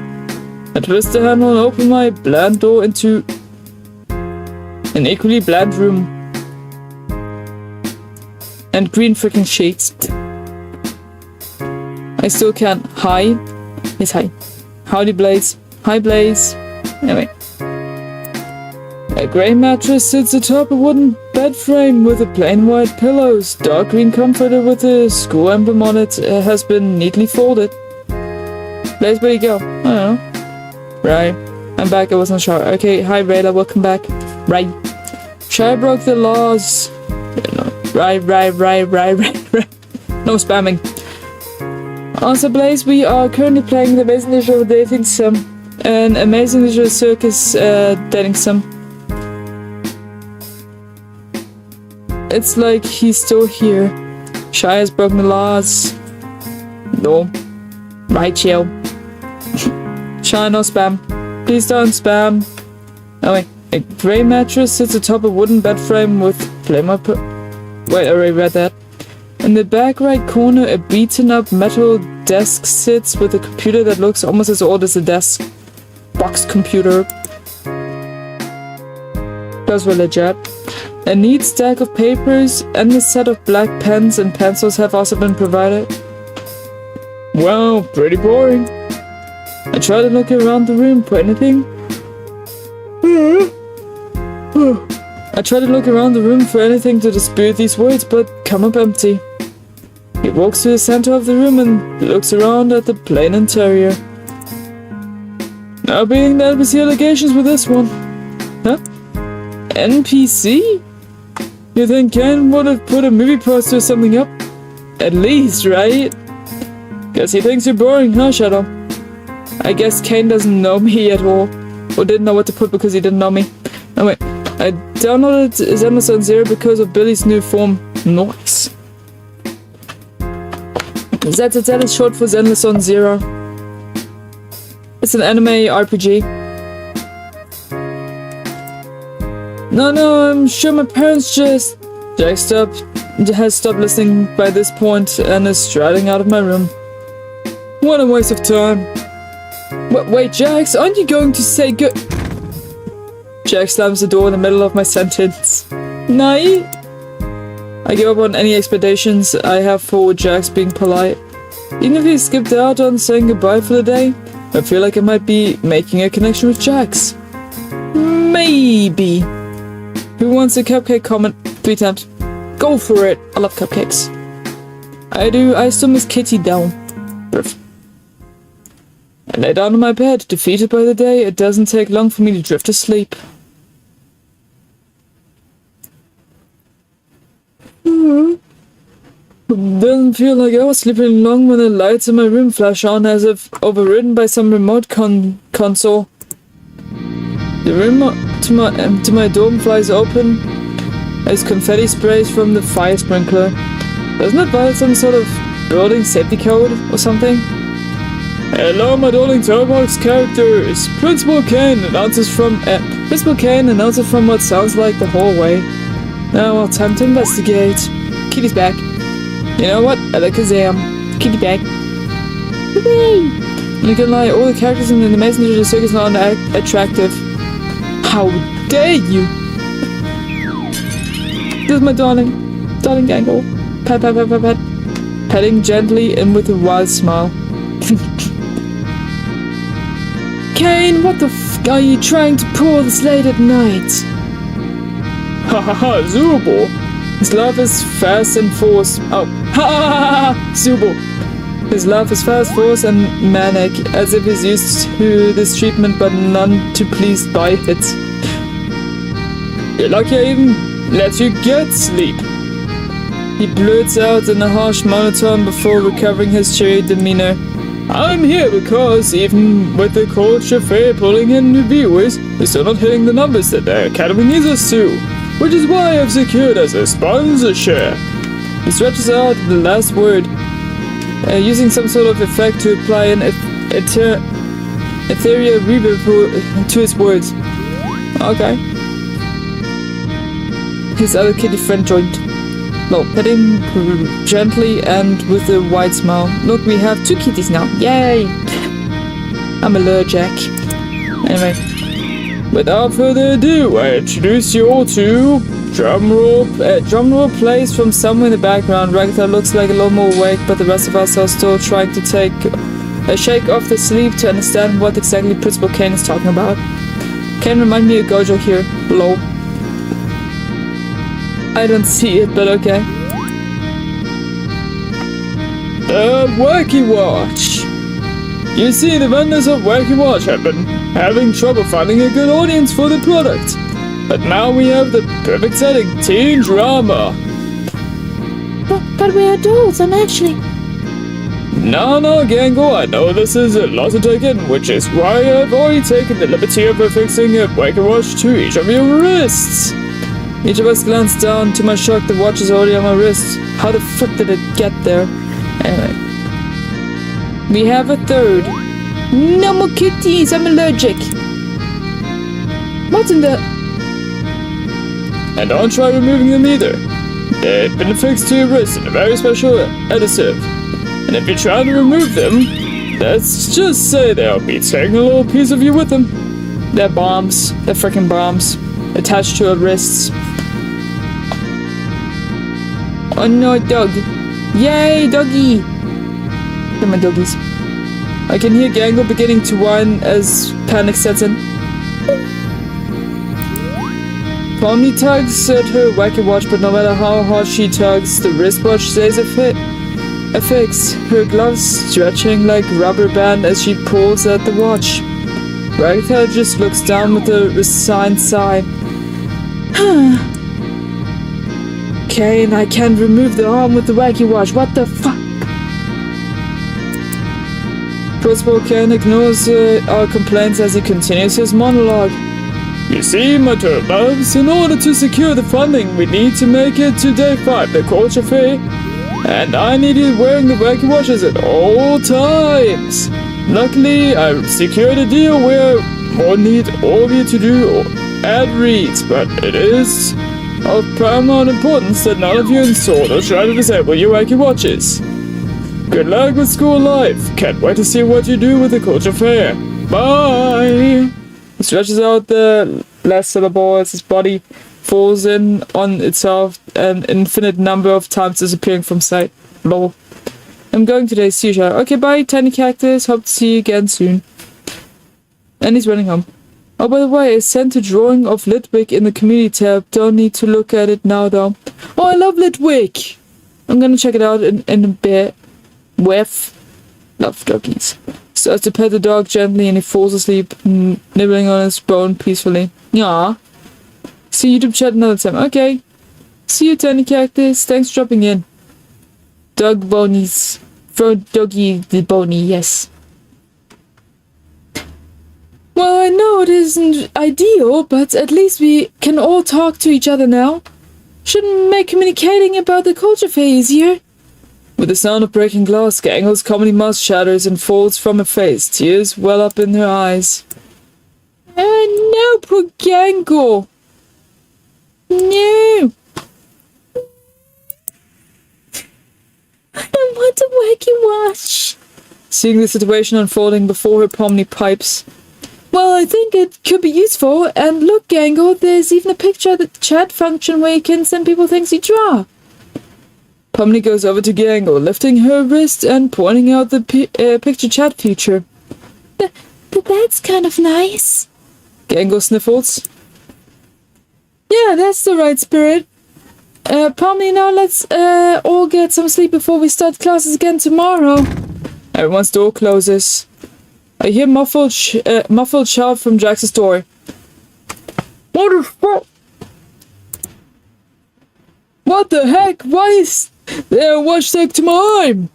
I twist the handle and open my bland door into... an equally bland room. And green freaking sheets. I still can't. Hi. Yes, hi. Howdy, Blaze. Hi, Blaze. Anyway. A grey mattress sits atop a wooden bed frame with a plain white pillows. Dark green comforter with a school emblem on it has been neatly folded. Blaze, where you go? I don't know. Right. I'm back. I was in the shower. Okay, hi Rayla, welcome back. Right. Shy broke the laws. Right. No spamming. Also, Blaze, we are currently playing the Amazing Visual Dating Sim. An Amazing Visual Circus dating sim. It's like he's still here. Shy has broken the laws. No. Right, chill. Shy, no spam. Please don't spam. Oh wait. A grey mattress sits atop a wooden bed frame with flamer. Wait, I already read that. In the back right corner, a beaten up metal desk sits with a computer that looks almost as old as a desk. Box computer. Those were legit. A neat stack of papers and a set of black pens and pencils have also been provided. Wow, pretty boring. I try to look around the room for anything. I try to look around the room for anything to dispute these words, but come up empty. He walks to the center of the room and looks around at the plain interior. Now being that we see allegations with this one. Huh? NPC? You think Ken would have put a movie poster or something up? At least, right? Guess he thinks you're boring, huh, Shadow? I guess Kane doesn't know me at all. Or didn't know what to put because he didn't know me. Oh wait, I downloaded Zenless on Zero because of Billy's new form, Noise. ZZZ is short for Zenless on Zero. It's an anime RPG. No, I'm sure my parents just... Jax has stopped listening by this point and is striding out of my room. What a waste of time. Wait, Jax, aren't you going to say good... Jax slams the door in the middle of my sentence. Nai? I give up on any expectations I have for Jax being polite. Even if he skipped out on saying goodbye for the day, I feel like I might be making a connection with Jax. Maybe. Who wants a cupcake comment 3 times? Go for it. I love cupcakes. I do. I still miss Kitty down. Perfect. I lay down on my bed, defeated by the day. It doesn't take long for me to drift asleep. Doesn't feel like I was sleeping long when the lights in my room flash on as if overridden by some remote console. The room to my dorm flies open as confetti sprays from the fire sprinkler. Doesn't it violate some sort of building safety code or something? Hello, my darling Toybox characters. Principal Kane announces from what sounds like the hallway. Now, well, time to investigate. Kitty's back. You know what? Alakazam. Kitty back. Hooray! You can lie, all the characters in the Messenger circus are not attractive. How dare you! This is my darling. Darling Gangle. Pat, pat, pat, pat, pat. Petting gently and with a wild smile. Caine, what the f are you trying to pull this late at night? Ha ha ha, Zooble! His love is fast and force. Oh, ha ha ha ha! Zooble! His love is fast, force, and manic, as if he's used to this treatment but none too pleased by it. You're lucky I even let you get sleep. He blurts out in a harsh monotone before recovering his cheery demeanor. I'm here because, even with the culture fair pulling in new viewers, we're still not hitting the numbers that the Academy needs us to, which is why I've secured us a sponsorship. He stretches out the last word, using some sort of effect to apply an ethereal reverb to his words. Okay. His other kitty friend joined. Well, petting gently and with a wide smile. Look, we have 2 kitties now. Yay! I'm allergic. Anyway. Without further ado, I introduce you all to drumroll plays from somewhere in the background. Ragatha looks like a little more awake, but the rest of us are still trying to take a shake off the sleep to understand what exactly Principal Caine is talking about. Caine remind me of Gojo here. Lol. I don't see it, but okay. The Wacky Watch! You see, the vendors of Wacky Watch have been having trouble finding a good audience for the product. But now we have the perfect setting, teen drama. But we're adults, I'm actually... No, Gango, I know this is a lot to take in, which is why I've already taken the liberty of affixing a Wacky Watch to each of your wrists. Each of us glanced down. To my shock, the watch is already on my wrist. How the fuck did it get there? Anyway. We have a third. No more kitties, I'm allergic. What in the... And don't try removing them either. They've been affixed to your wrist in a very special adhesive. And if you try to remove them, let's just say they'll be taking a little piece of you with them. They're bombs. They're freaking bombs. Attached to our wrists. Oh no, dog. Yay, doggy! They're my doggies. I can hear Gangle beginning to whine as panic sets in. Pomni tugs at her Wacky Watch, but no matter how hard she tugs, the wristwatch stays affixed. Her gloves stretching like rubber band as she pulls at the watch. Ragatha just looks down with a resigned sigh. Caine, I can't remove the arm with the Wacky Watch. What the fuck? Principal Caine ignores our complaints as he continues his monologue. You see, my turtle loves, in order to secure the funding, we need to make it to day 5, the culture fair. And I need you wearing the Wacky Watches at all times. Luckily, I secured a deal where I need all of you to do ad reads, but it is of paramount importance that none of you insult or try to disable your Wacky Watches. Good luck with school life. Can't wait to see what you do with the culture fair. Bye! He stretches out the last syllable as his body falls in on itself an infinite number of times, disappearing from sight. Lol. I'm going today, see you, Shara. Okay, bye, tiny cactus. Hope to see you again soon. And he's running home. Oh, by the way, I sent a drawing of Litwick in the community tab. Don't need to look at it now, though. Oh, I love Litwick! I'm gonna check it out in a bit. Whiff. Love doggies. Starts to pet the dog gently and he falls asleep, nibbling on his bone peacefully. Yeah. See YouTube chat another time. Okay. See you, tiny cactus. Thanks for dropping in. Dog bonies. For doggy the bony, yes. Well, I know it isn't ideal, but at least we can all talk to each other now. Shouldn't make communicating about the culture fair easier. With the sound of breaking glass, Gangle's comedy mask shatters and falls from her face. Tears well up in her eyes. No, poor Gangle. No. I don't want a Wacky Watch. seeing the situation unfolding before her, Pomni pipes. Well, I think it could be useful. And look, Gangle, there's even a picture of the chat function where you can send people things you draw. Pomni goes over to Gangle, lifting her wrist and pointing out the picture chat feature. That's kind of nice. Gangle sniffles. Yeah, that's the right spirit. Pomni, now let's all get some sleep before we start classes again tomorrow. Everyone's door closes. I hear muffled shout from Jax's door. What the fuck? What the heck? Why is there a watch take time?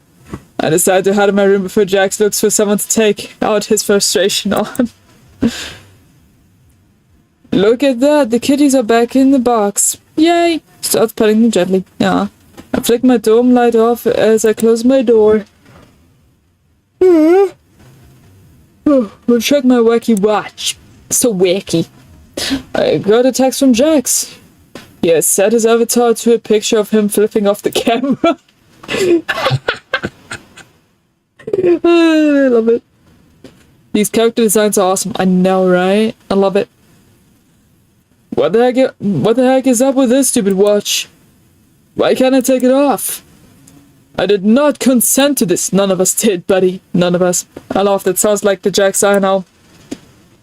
I decide to hide in my room before Jax looks for someone to take out his frustration on. Look at that, the kitties are back in the box. Yay! Starts petting them gently. Yeah. I flick my dome light off as I close my door. I'll check my wacky watch. So wacky. I got a text from Jax. He has set his avatar to a picture of him flipping off the camera. I love it. These character designs are awesome. I know, right? I love it. What the heck is up with this stupid watch? Why can't I take it off? I did not consent to this. None of us did, buddy. None of us. I laughed. It sounds like the Jax I know.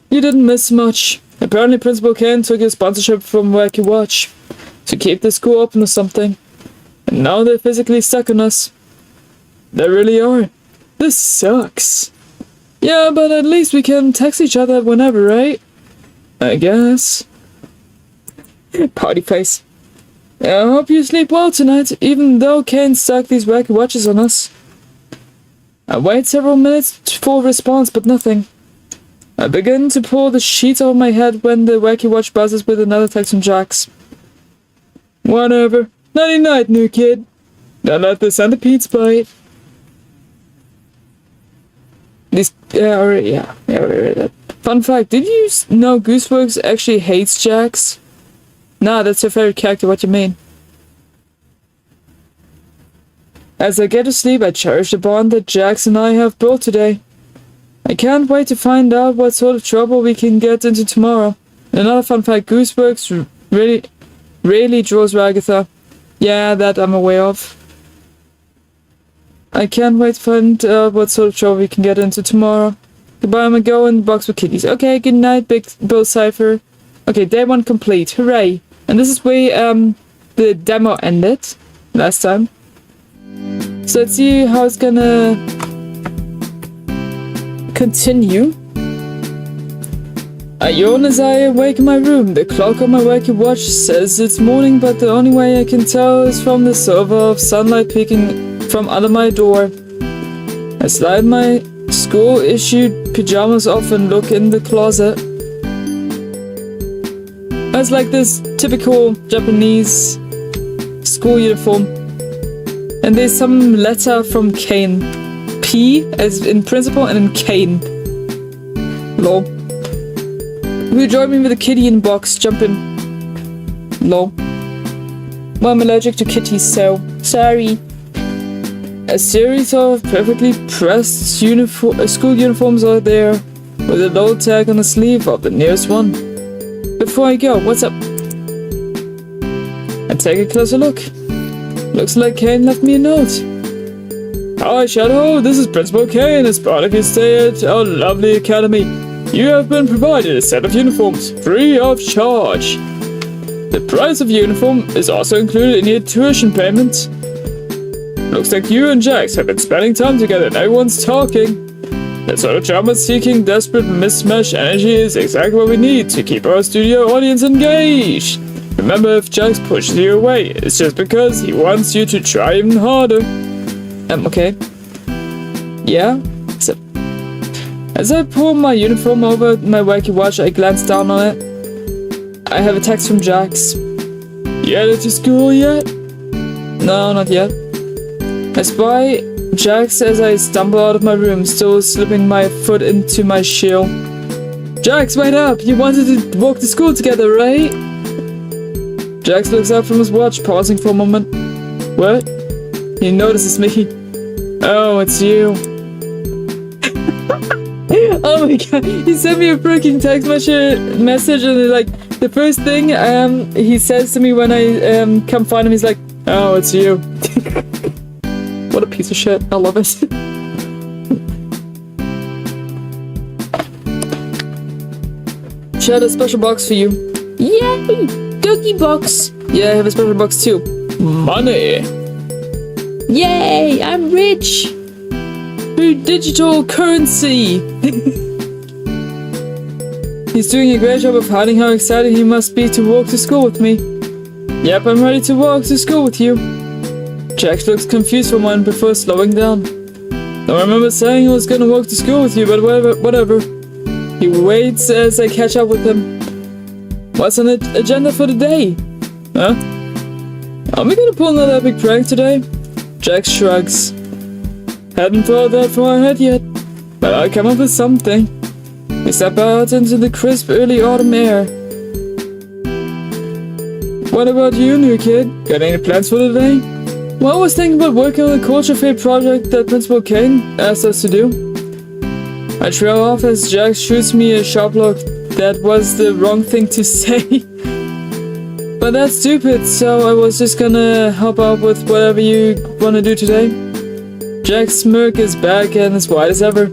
You didn't miss much. Apparently Principal Kane took his sponsorship from Wacky Watch to keep the school open or something. And now they're physically stuck on us. They really are. This sucks. Yeah, but at least we can text each other whenever, right? I guess. Party face. I hope you sleep well tonight, even though Kane stuck these wacky watches on us. I wait several minutes for a response, but nothing. I begin to pull the sheets over my head when the wacky watch buzzes with another text from Jax. Whatever. Nighty night, new kid. Don't let the centipedes bite. This, yeah. Fun fact, did you know Gooseworks actually hates Jax? Nah, that's her favorite character, what you mean? As I get to sleep, I cherish the bond that Jax and I have built today. I can't wait to find out what sort of trouble we can get into tomorrow. Another fun fact, Gooseworks really draws Ragatha. Yeah, that I'm aware of. I can't wait to find out what sort of trouble we can get into tomorrow. Goodbye, I'm gonna go in the box with kitties. Okay, good night, Big Bill Cipher. Okay, day 1 complete. Hooray! And this is where the demo ended last time. So let's see how it's gonna continue. I yawn as I awake in my room. The clock on my wacky watch says it's morning, but the only way I can tell is from the silver of sunlight peeking from under my door. I slide my school-issued pajamas off and look in the closet. It's like this typical Japanese school uniform. And there's some letter from Kane. P as in principal and in Kane. Lol. Will you join me with a kitty in box? Jump in. Lol. Well, I'm allergic to kitties, so sorry. A series of perfectly pressed school uniforms are there, with a low tag on the sleeve of the nearest one. Before I go, what's up? I take a closer look. Looks like Kane left me a note. Hi Shadow, this is Principal Kane as part of your stay at our lovely academy. You have been provided a set of uniforms, free of charge. The price of uniform is also included in your tuition payment. Looks like you and Jax have been spending time together and everyone's talking. That sort of drama-seeking, desperate mismatch energy is exactly what we need to keep our studio audience engaged. Remember, if Jax pushes you away, it's just because he wants you to try even harder. Okay. Yeah? So, as I pull my uniform over my wacky watch, I glance down on it. I have a text from Jax. You headed to school yet? No, not yet. I spy Jax as I stumble out of my room, still slipping my foot into my shoe. Jax, wait up! You wanted to walk to school together, right? Jax looks up from his watch, pausing for a moment. What? He notices me. Oh, it's you. Oh my god, he sent me a freaking text message and like the first thing he says to me when I come find him, he's like, "Oh, it's you." What a piece of shit. I love it. She had a special box for you. Yay! Cookie box! Yeah, I have a special box too. Money! Yay! I'm rich! Through digital currency! He's doing a great job of hiding how excited he must be to walk to school with me. Yep, I'm ready to walk to school with you. Jax looks confused for a moment before slowing down. I remember saying he was gonna walk to school with you, but whatever. He waits as I catch up with him. What's on the agenda for the day? Huh? Are we gonna pull another epic prank today? Jax shrugs. Hadn't thought that far ahead yet, but I'll come up with something. We step out into the crisp early autumn air. What about you, new kid? Got any plans for the day? Well, I was thinking about working on the culture fair project that Principal Kane asked us to do. I trail off as Jax shoots me a sharp look. That was the wrong thing to say. But that's stupid, so I was just gonna help out with whatever you wanna do today. Jack's smirk is back and as wide as ever.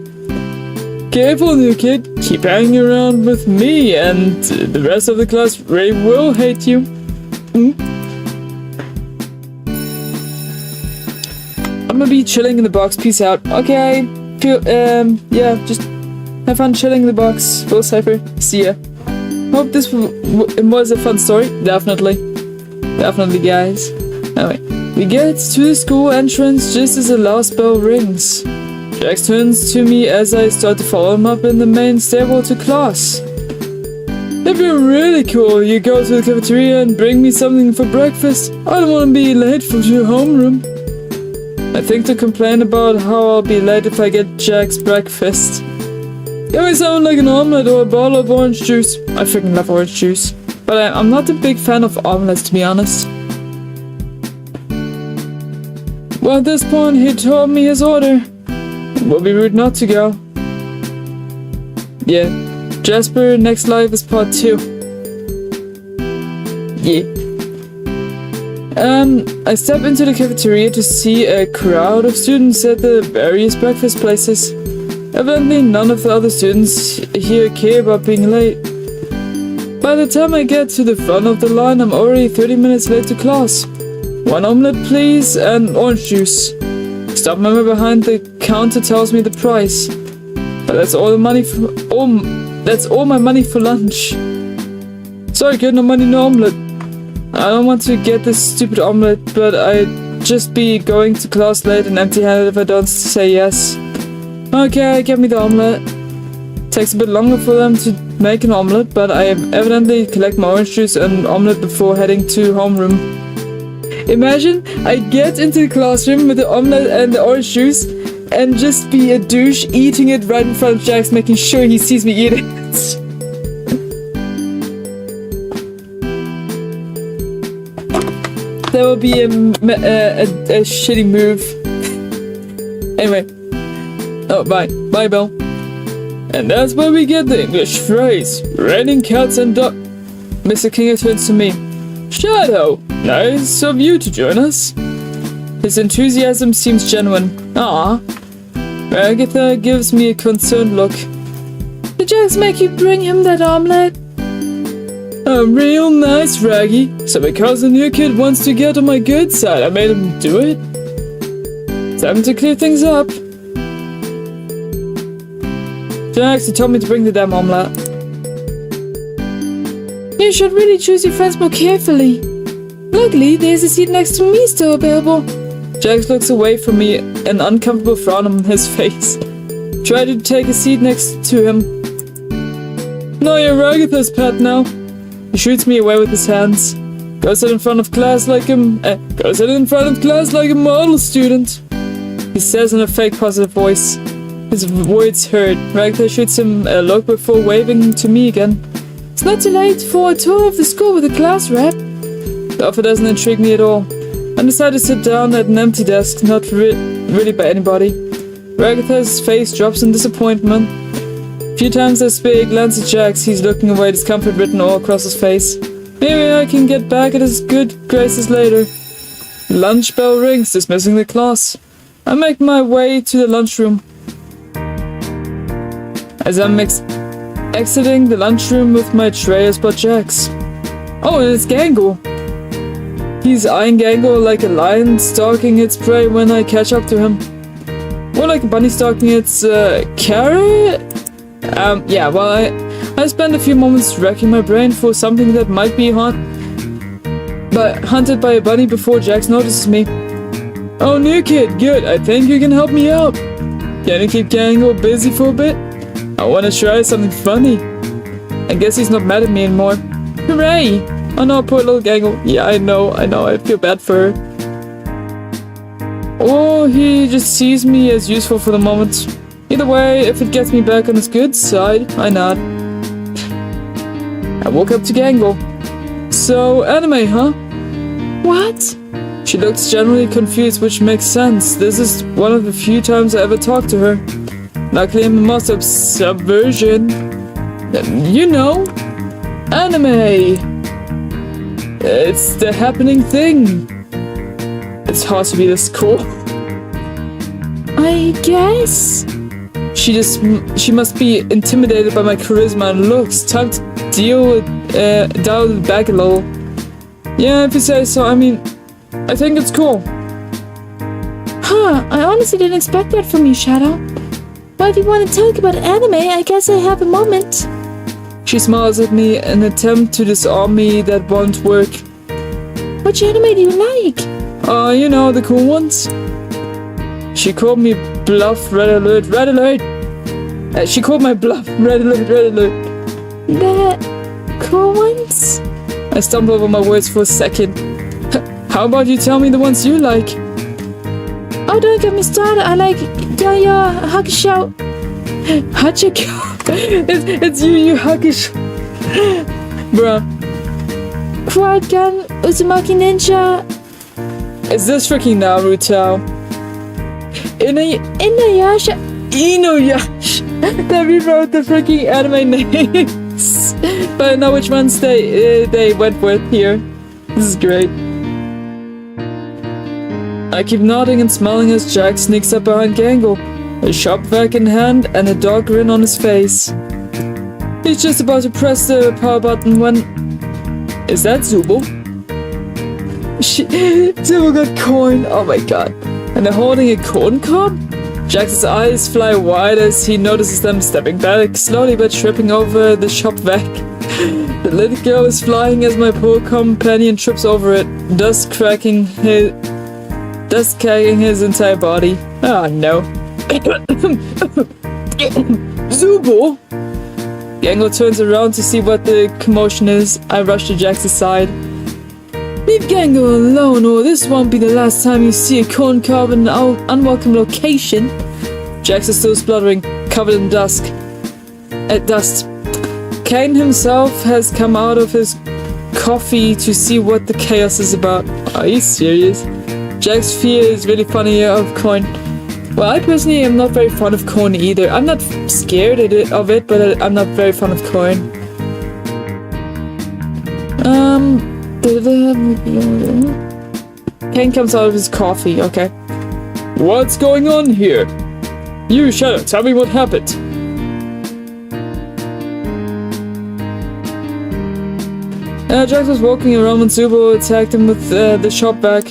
Careful, new kid. Keep hanging around with me and the rest of the class really will hate you. I'm gonna be chilling in the box. Peace out. Okay. Yeah, just have fun chilling in the box. Full Cypher. See ya. Hope this was a fun story. Definitely. Definitely, guys. Anyway, we get to the school entrance just as the last bell rings. Jax turns to me as I start to follow him up in the main stairwell to class. It'd be really cool. You go to the cafeteria and bring me something for breakfast. I don't want to be late for your homeroom. I think to complain about how I'll be late if I get Jack's breakfast. Give me something like an omelette or a bottle of orange juice. I freaking love orange juice. But I'm not a big fan of omelets, to be honest. Well, at this point, he told me his order. It would be rude not to go. Yeah. Jasper, Next Life is part 2. Yeah. I step into the cafeteria to see a crowd of students at the various breakfast places. Evidently, none of the other students here care about being late. By the time I get to the front of the line, I'm already 30 minutes late to class. 1 omelette, please, and orange juice. Staff member behind the counter tells me the price. But that's all my money for lunch. Sorry, kid, no money, no omelette. I don't want to get this stupid omelette, but I'd just be going to class late and empty-handed if I don't say yes. Okay, get me the omelette. Takes a bit longer for them to make an omelette, but I evidently collect my orange juice and omelette before heading to homeroom. Imagine I get into the classroom with the omelette and the orange juice and just be a douche eating it right in front of Jax, making sure he sees me eat it. That would be a shitty move. Anyway. Oh, bye. Bye, Bill. And that's where we get the English phrase, raining cats and duck. Mr. King turns to me. Shadow, nice of you to join us. His enthusiasm seems genuine. Ah. Agatha gives me a concerned look. Did Jax make you bring him that omelette? Real nice, Raggy. So because the new kid wants to get on my good side, I made him do it? Time to clear things up. Jax, he told me to bring the damn omelette. You should really choose your friends more carefully. Luckily, there's a seat next to me still available. Jax looks away from me, an uncomfortable frown on his face. Try to take a seat next to him. No, you're Agatha's pet now. He shoots me away with his hands. Go sit in front of class like a model student. He says in a fake positive voice. His words hurt. Agatha shoots him a look before waving to me again. It's not too late for a tour of the school with a class rep. The offer doesn't intrigue me at all. I decide to sit down at an empty desk, not really by anybody. Agatha's face drops in disappointment. Few times I speak, glance at Jax. He's looking away, discomfort written all across his face. Maybe I can get back at his good graces later. Lunch bell rings, dismissing the class. I make my way to the lunchroom. As I'm exiting the lunchroom with my tray, I spot Jax. Oh, and it's Gangle. He's eyeing Gangle like a lion stalking its prey when I catch up to him. More like a bunny stalking its carrot? Yeah, well, I spent a few moments racking my brain for something that might be hunted by a bunny before Jax notices me. Oh, new kid, good. I think you can help me out. Can you keep Gangle busy for a bit? I want to try something funny. I guess he's not mad at me anymore. Hooray! Oh no, poor little Gangle. Yeah, I know, I feel bad for her. Or he just sees me as useful for the moment. Either way, if it gets me back on his good side, I nod. I walk up to Gangle. So, anime, huh? What? She looks generally confused, which makes sense. This is one of the few times I ever talk to her. Luckily, I'm a master of subversion. You know, anime. It's the happening thing. It's hard to be this cool. I guess. She must be intimidated by my charisma and looks. Time to dial it back a little. Yeah, if you say so. I mean, I think it's cool. Huh, I honestly didn't expect that from you, Shadow. But if you want to talk about anime, I guess I have a moment. She smiles at me, an attempt to disarm me that won't work. Which anime do you like? You know, the cool ones. She called me bluff, red alert, red alert. She called my bluff, red alert, red alert. The cool ones? I stumble over my words for a second. How about you tell me the ones you like? Oh, don't get me started. I like Yo-Yo Hakusho. Hachiko. It's Yu Hakusho. Bruh. Quad Gun, Uzumaki Ninja. Is this freaking Naruto? Inuyasha. Inuyasha. They rewrote the freaking anime names. But I know which ones they went with here. This is great. I keep nodding and smiling as Jax sneaks up behind Gangle, a shop vac in hand and a dog grin on his face. He's just about to press the power button when... Is that Zubo? Zubo got coin, oh my god. And they're holding a corn cob? Jax's eyes fly wide as he notices them stepping back, slowly but tripping over the shop vac. The little girl is flying as my poor companion trips over it, thus cracking his entire body. Oh no. Zubo! Gangle turns around to see what the commotion is. I rush to Jax's side. Leave Gangle alone or this won't be the last time you see a corn cob in an unwelcome location. Jax is still spluttering, covered in dust. Kane himself has come out of his coffee to see what the chaos is about. Are you serious? Jax's fear is really funny of corn. Well, I personally am not very fond of corn either. I'm not scared of it, but I'm not very fond of corn. Kane comes out of his coffee, okay. What's going on here? You, Shadow, tell me what happened. Jax was walking around when Zubo attacked him with the shop vac.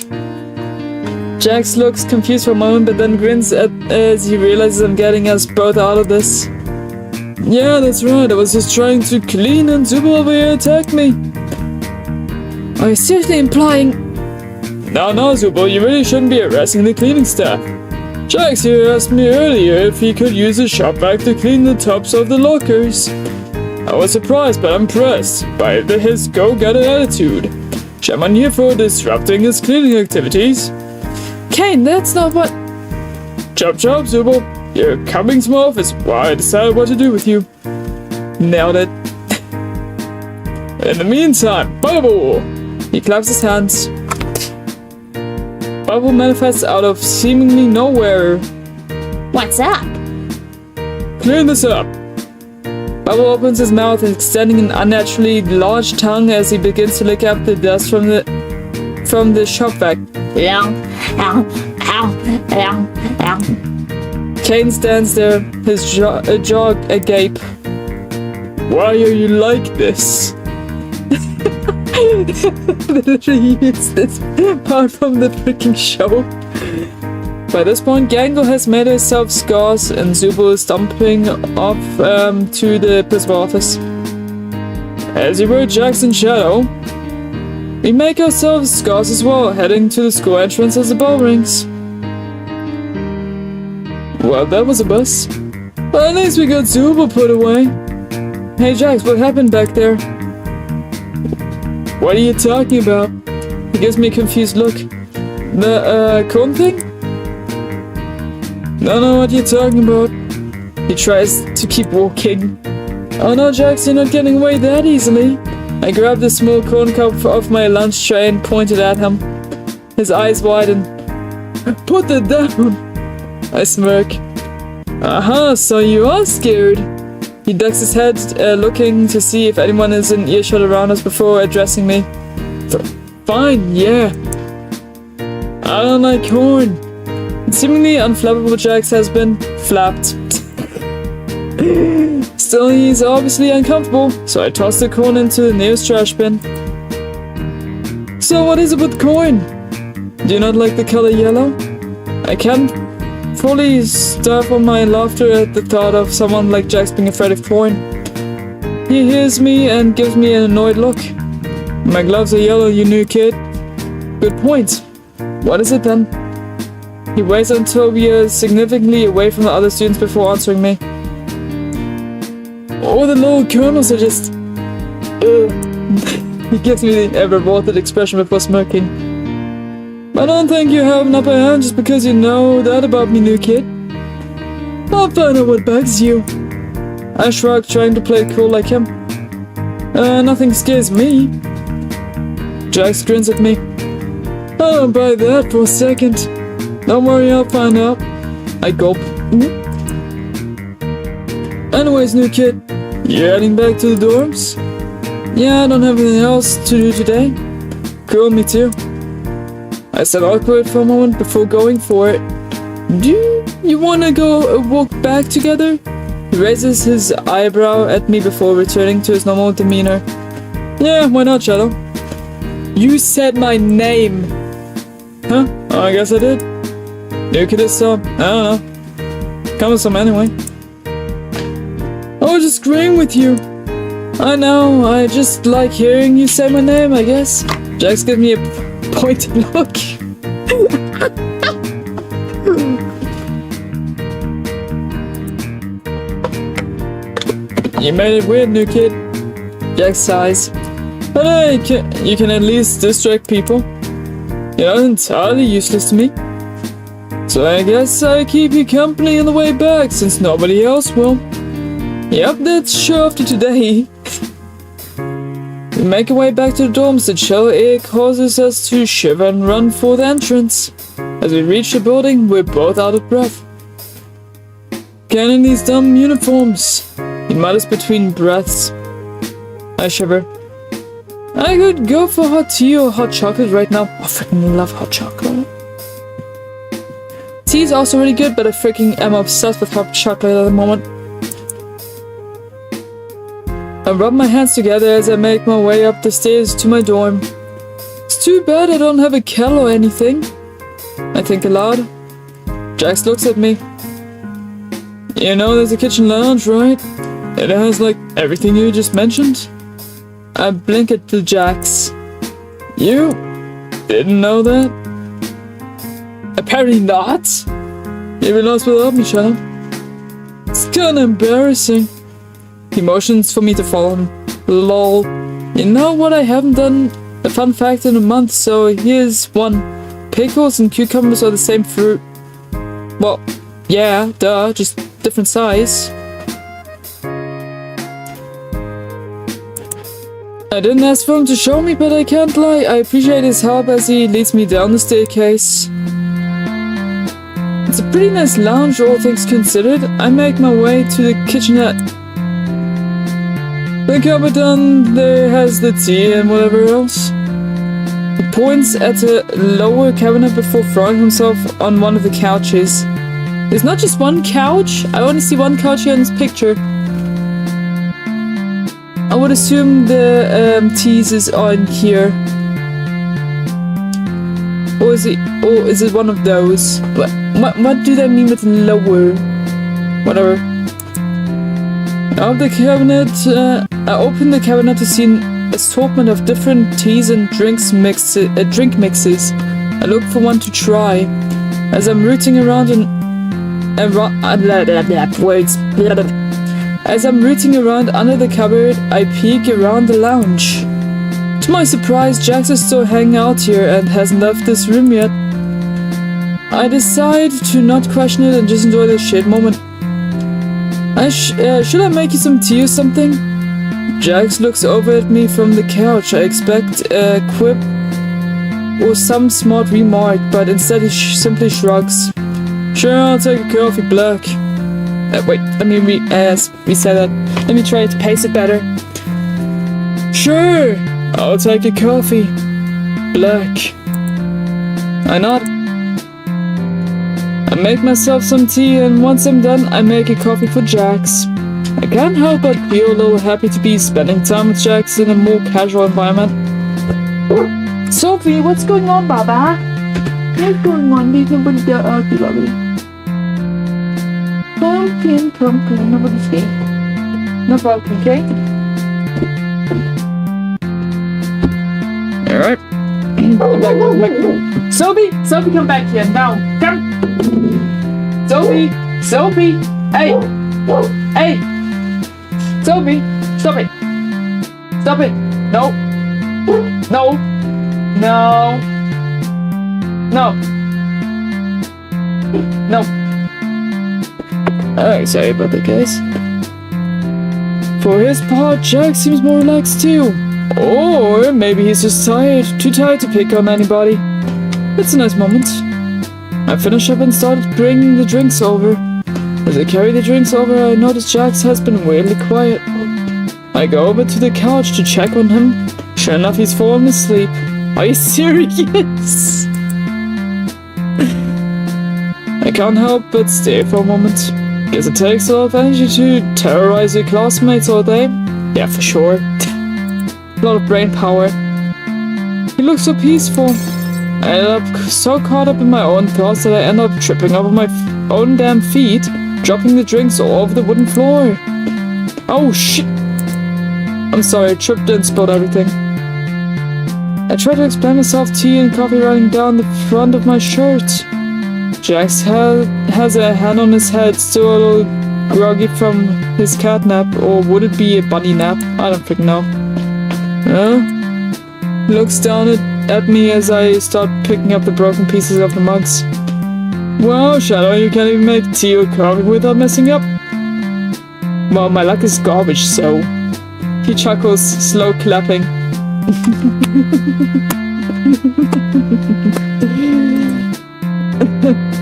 Jax looks confused for a moment, but then grins as he realizes I'm getting us both out of this. Yeah, that's right. I was just trying to clean and Zubo over here attacked me. Are you seriously implying... No, Zubo, you really shouldn't be harassing the cleaning staff. Jax here asked me earlier if he could use a shop vac to clean the tops of the lockers. I was surprised but impressed by his go-getter attitude. Shaman here for disrupting his cleaning activities. Kane, that's not what... Chop, Zubo. You're coming to my office while I decide what to do with you. Nailed it. In the meantime, Bubble! He claps his hands. Bubble manifests out of seemingly nowhere. What's up? Clean this up. Bubble opens his mouth, extending an unnaturally large tongue as he begins to lick up the dust from the shop vac. Kane stands there, his jaw agape. Why are you like this? They literally used this part from the freaking show. By this point, Gangle has made herself scarce and Zubul is stumping off to the principal office. As you were Jackson Shadow, we make ourselves scarce as well, heading to the school entrance as the bell rings. Well, that was a bus. But at least we got Zubul put away. Hey Jax, what happened back there? What are you talking about? He gives me a confused look. The, cone thing? Don't know what you're talking about. He tries to keep walking. Oh no, Jax, you're not getting away that easily. I grabbed a small corn cup off my lunch tray and pointed at him. His eyes widen. Put that down! I smirk. Aha, so you are scared. He ducks his head, looking to see if anyone is in earshot around us before addressing me. Fine, yeah. I don't like corn. Seemingly unflappable Jax has been flapped. Still, he's obviously uncomfortable, so I toss the corn into the nearest trash bin. So what is it with corn? Do you not like the color yellow? I can't fully stifle my laughter at the thought of someone like Jax being afraid of corn. He hears me and gives me an annoyed look. My gloves are yellow, you new kid. Good point. What is it then? He waits until we are significantly away from the other students before answering me. Oh, the little colonels are just... He gives me the ever-revolted expression before smirking. I don't think you have an upper hand just because you know that about me, new kid. I'll find out what bugs you. I shrug, trying to play cool like him. Nothing scares me. Jax grins at me. I don't buy that for a second. Don't worry, I'll find out. I gulp. Anyways, new kid, you heading back to the dorms? Yeah, I don't have anything else to do today. Cool, me too. I said awkward for a moment before going for it. Do you wanna go walk back together? He raises his eyebrow at me before returning to his normal demeanor. Yeah, why not, Shadow? You said my name. Huh? Oh, I guess I did. New kid is so, I don't know. Come with some anyway. I was just agreeing with you. I know, I just like hearing you say my name, I guess. Jax gives me a pointed look. You made it weird, new kid. Jax sighs. But hey, you can at least distract people. You're not entirely useless to me. So I guess I keep you company on the way back, since nobody else will. Yep, that's sure after today. We make our way back to the dorms. The chill air causes us to shiver and run for the entrance. As we reach the building, we're both out of breath. Get in these dumb uniforms. He mutters between breaths. I shiver. I could go for hot tea or hot chocolate right now. I freaking love hot chocolate. Tea is also really good, but I freaking am obsessed with hot chocolate at the moment. I rub my hands together as I make my way up the stairs to my dorm. It's too bad I don't have a kettle or anything. I think aloud. Jax looks at me. You know there's a kitchen lounge, right? It has like everything you just mentioned. I blink at the Jax. You didn't know that? Apparently not. You've been lost without me, Shadow. It's kinda embarrassing. He motions for me to follow him. Lol. You know what, I haven't done a fun fact in a month, so here's one. Pickles and cucumbers are the same fruit. Well, yeah, duh, just different size. I didn't ask for him to show me, but I can't lie. I appreciate his help as he leads me down the staircase. It's a pretty nice lounge, all things considered. I make my way to the kitchenette. The cupboard down there has the tea and whatever else. He points at a lower cabinet before throwing himself on one of the couches. There's not just one couch. I only see one couch here in this picture. I would assume the teas is on here. Or is it one of those? What do they mean with lower? Whatever. I opened the cabinet to see an assortment of different teas and drink mixes. I look for one to try. As I'm rooting around As I'm rooting around under the cupboard, I peek around the lounge. To my surprise, Jax is still hanging out here and hasn't left this room yet. I decide to not question it and just enjoy the shit moment. Should I make you some tea or something? Jax looks over at me from the couch. I expect a quip or some smart remark, but instead he simply shrugs. Sure, I'll take a coffee black. Wait, let me reset that. Let me try to pace it better. Sure, I'll take a coffee black. I nod. I make myself some tea, and once I'm done, I make a coffee for Jax. I can't help but feel a little happy to be spending time with Jax in a more casual environment. Sophie, what's going on, Baba? What's going on? There's nobody there. Lovely. Pumpkin, nobody's here. No pumpkin, okay? Alright. Come back. Sophie, come back here now. Come. Sophie, hey, Sophie, stop it. No. Alright, sorry about that, guys. For his part, Jack seems more relaxed too. Or maybe he's just tired, too tired to pick on anybody. It's a nice moment. I finish up and started bringing the drinks over. As I carry the drinks over, I notice Jax has been weirdly quiet. I go over to the couch to check on him. Sure enough, he's fallen asleep. Are you serious? I can't help but stare for a moment. Guess it takes a lot of energy to terrorize your classmates all day. Yeah, for sure. A lot of brain power. He looks so peaceful. I end up so caught up in my own thoughts that I end up tripping over my own damn feet, dropping the drinks all over the wooden floor. Oh shit! I'm sorry, I tripped and spilled everything. I try to explain myself, tea and coffee running down the front of my shirt. Jax has a hand on his head, still a little groggy from his cat nap, or would it be a bunny nap? I don't freaking know. He looks down at me as I start picking up the broken pieces of the mugs. Wow, Shadow, you can't even make tea or coffee without messing up. Well, my luck is garbage, so... He chuckles, slow clapping.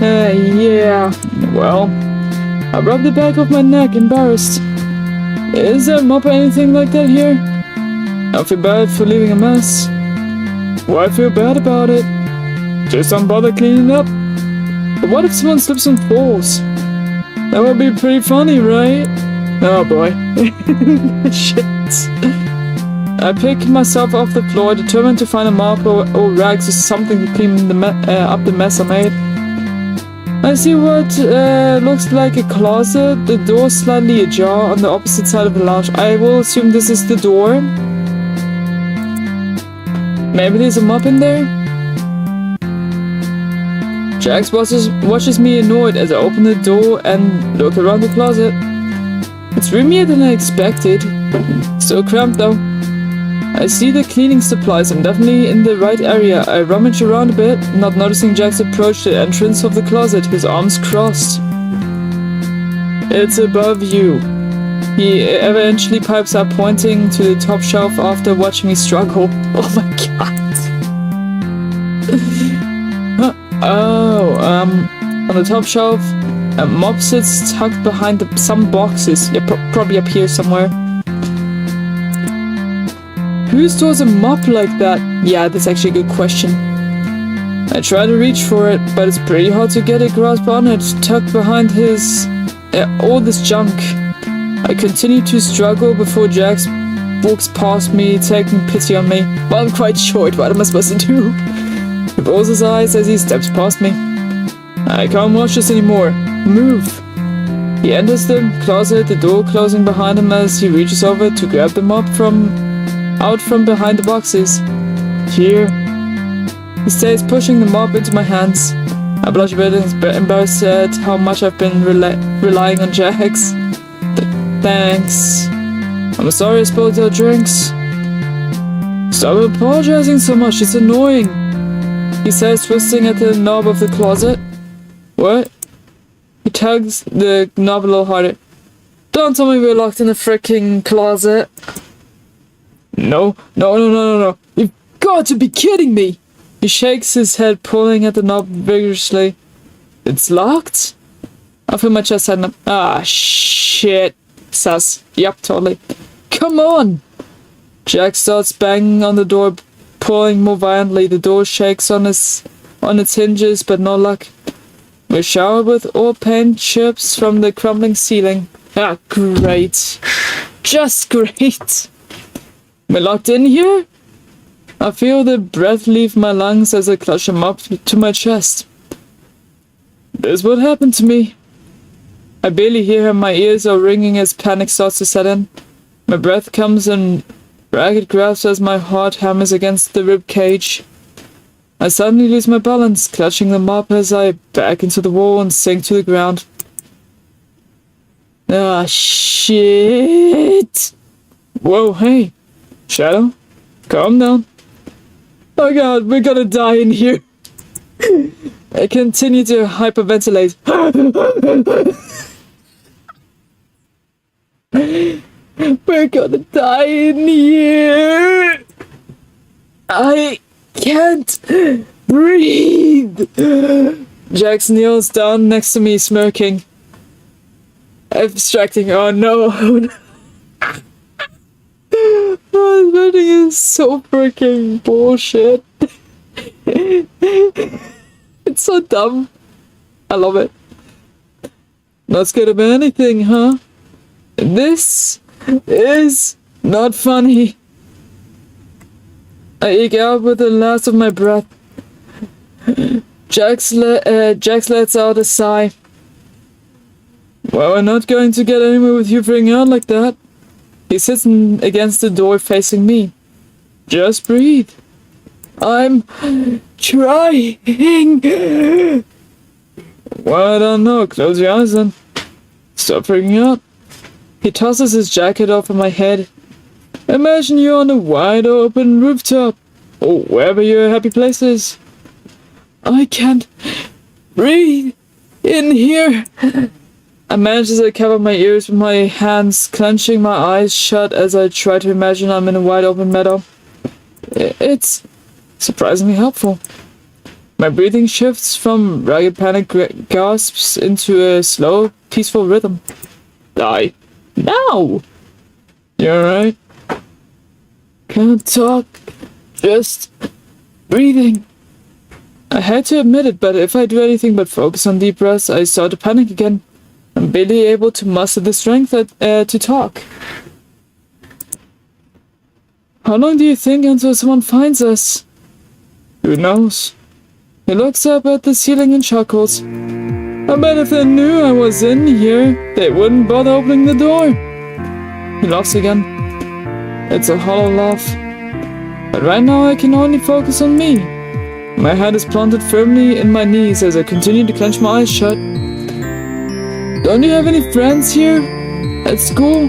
Yeah. Well, I rub the back of my neck, embarrassed. Is there a mop or anything like that here? I feel bad for leaving a mess. Why feel bad about it? Just don't bother cleaning up. But what if someone slips and falls? That would be pretty funny, right? Oh boy. Shit. I pick myself off the floor, determined to find a mop or rags or something to clean up the mess I made. I see what looks like a closet, the door slightly ajar on the opposite side of the lounge. I will assume this is the door. Maybe there's a mop in there? Jax watches me annoyed as I open the door and look around the closet. It's roomier than I expected. Still cramped though. I see the cleaning supplies. I'm definitely in the right area. I rummage around a bit, not noticing Jax approach the entrance of the closet, his arms crossed. It's above you. He eventually pipes up, pointing to the top shelf after watching me struggle. Oh my god. On the top shelf, a mop sits tucked behind some boxes. Yeah, probably up here somewhere. Who stores a mop like that? Yeah, that's actually a good question. I try to reach for it, but it's pretty hard to get a grasp on it, tucked behind his... all this junk. I continue to struggle before Jax walks past me, taking pity on me. Well, I'm quite short, what am I supposed to do? He rolls his eyes as he steps past me. I can't watch this anymore. Move! He enters the closet, the door closing behind him as he reaches over to grab the mop out from behind the boxes. Here. He stays pushing the mop into my hands. I blush a bit embarrassed at how much I've been relying on Jax. Thanks. I'm sorry I spilled your drinks. Stop apologizing so much, it's annoying. He says, twisting at the knob of the closet. What? He tugs the knob a little harder. Don't tell me we're locked in a freaking closet. No. You've got to be kidding me. He shakes his head, pulling at the knob vigorously. It's locked? I feel my chest tighten up. Ah, shit. Sus. Yep, totally. Come on! Jack starts banging on the door, pulling more violently. The door shakes on its hinges, but no luck. We're showered with oil paint chips from the crumbling ceiling. Ah, great. Just great. We're locked in here? I feel the breath leave my lungs as I clutch him up to my chest. This is what happened to me. I barely hear him, my ears are ringing as panic starts to set in. My breath comes in ragged grasps as my heart hammers against the rib cage. I suddenly lose my balance, clutching the mop as I back into the wall and sink to the ground. Ah, shit! Whoa, hey! Shadow, calm down. Oh god, we're gonna die in here. I continue to hyperventilate. We're gonna die in here. I can't breathe. Jax kneels down next to me, smirking. Abstracting. Oh no. Oh, this wedding is so freaking bullshit. It's so dumb. I love it. Not scared of anything, huh? This is not funny. I eke out with the last of my breath. Jax lets out a sigh. Well, we're not going to get anywhere with you freaking out like that. He sits against the door facing me. Just breathe. I'm trying. Well, I don't know. Close your eyes then. Stop freaking out. He tosses his jacket off of my head. Imagine you're on a wide open rooftop, or wherever your happy place is. I can't breathe in here. I manage as I cover my ears with my hands, clenching my eyes shut as I try to imagine I'm in a wide open meadow. It's surprisingly helpful. My breathing shifts from ragged panic gasps into a slow, peaceful rhythm. Die. Now! You alright? Can't talk. Just breathing. I hate to admit it, but if I do anything but focus on deep breaths, I start to panic again. I'm barely able to muster the strength to talk. How long do you think until someone finds us? Who knows? He looks up at the ceiling and chuckles. I bet if they knew I was in here, they wouldn't bother opening the door. He laughs again. It's a hollow laugh. But right now I can only focus on me. My head is planted firmly in my knees as I continue to clench my eyes shut. Don't you have any friends here? At school?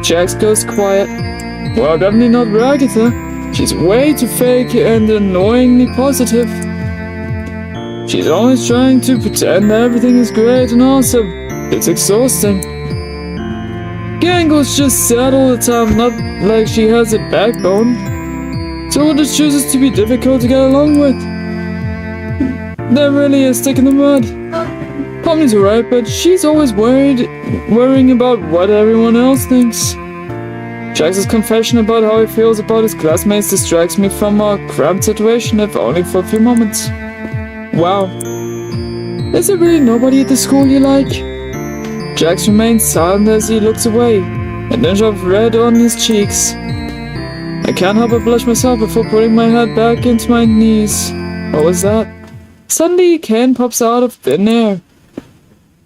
Jax goes quiet. Well, definitely not Ragatha. She's way too fake and annoyingly positive. She's always trying to pretend that everything is great and awesome. It's exhausting. Gangle's just sad all the time, not like she has a backbone. So just chooses to be difficult to get along with. They're really a stick in the mud. Pomni's alright, but she's always worrying about what everyone else thinks. Jax's confession about how he feels about his classmates distracts me from a cramped situation, if only for a few moments. Wow. Is there really nobody at the school you like? Jax remains silent as he looks away, a tinge of red on his cheeks. I can't help but blush myself before putting my head back into my knees. What was that? Suddenly, Ken pops out of thin air.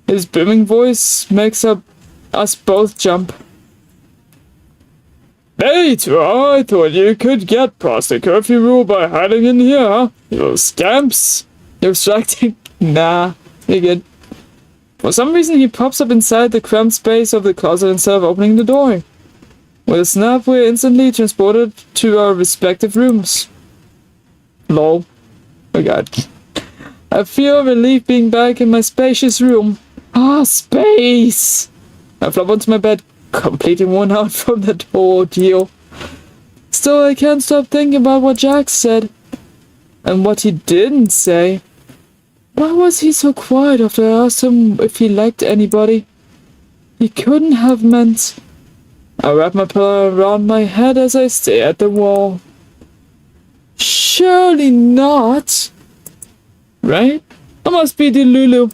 His booming voice makes us both jump. Hey, I thought you could get past the curfew rule by hiding in here, huh? You scamps! You're distracting. Nah, you're good. For some reason, he pops up inside the cramped space of the closet instead of opening the door. With a snap, we're instantly transported to our respective rooms. Lol. Oh god. I feel relief being back in my spacious room. Ah, space! I flop onto my bed, completely worn out from that whole ordeal. Still, I can't stop thinking about what Jax said. And what he didn't say. Why was he so quiet after I asked him if he liked anybody? He couldn't have meant... I wrap my pillow around my head as I stare at the wall. Surely not! Right? I must be Delulu.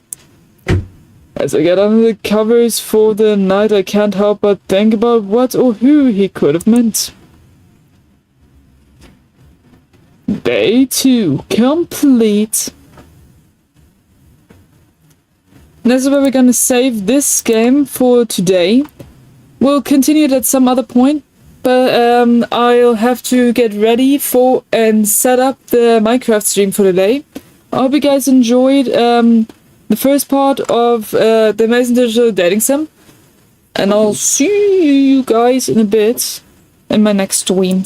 As I get under the covers for the night, I can't help but think about what or who he could have meant. Day 2 complete. This is where we're gonna save this game for today. We'll continue it at some other point, but I'll have to get ready for and set up the Minecraft stream for today. I hope you guys enjoyed the first part of the Amazing Digital Dating Sim, and I'll see you guys in a bit in my next stream.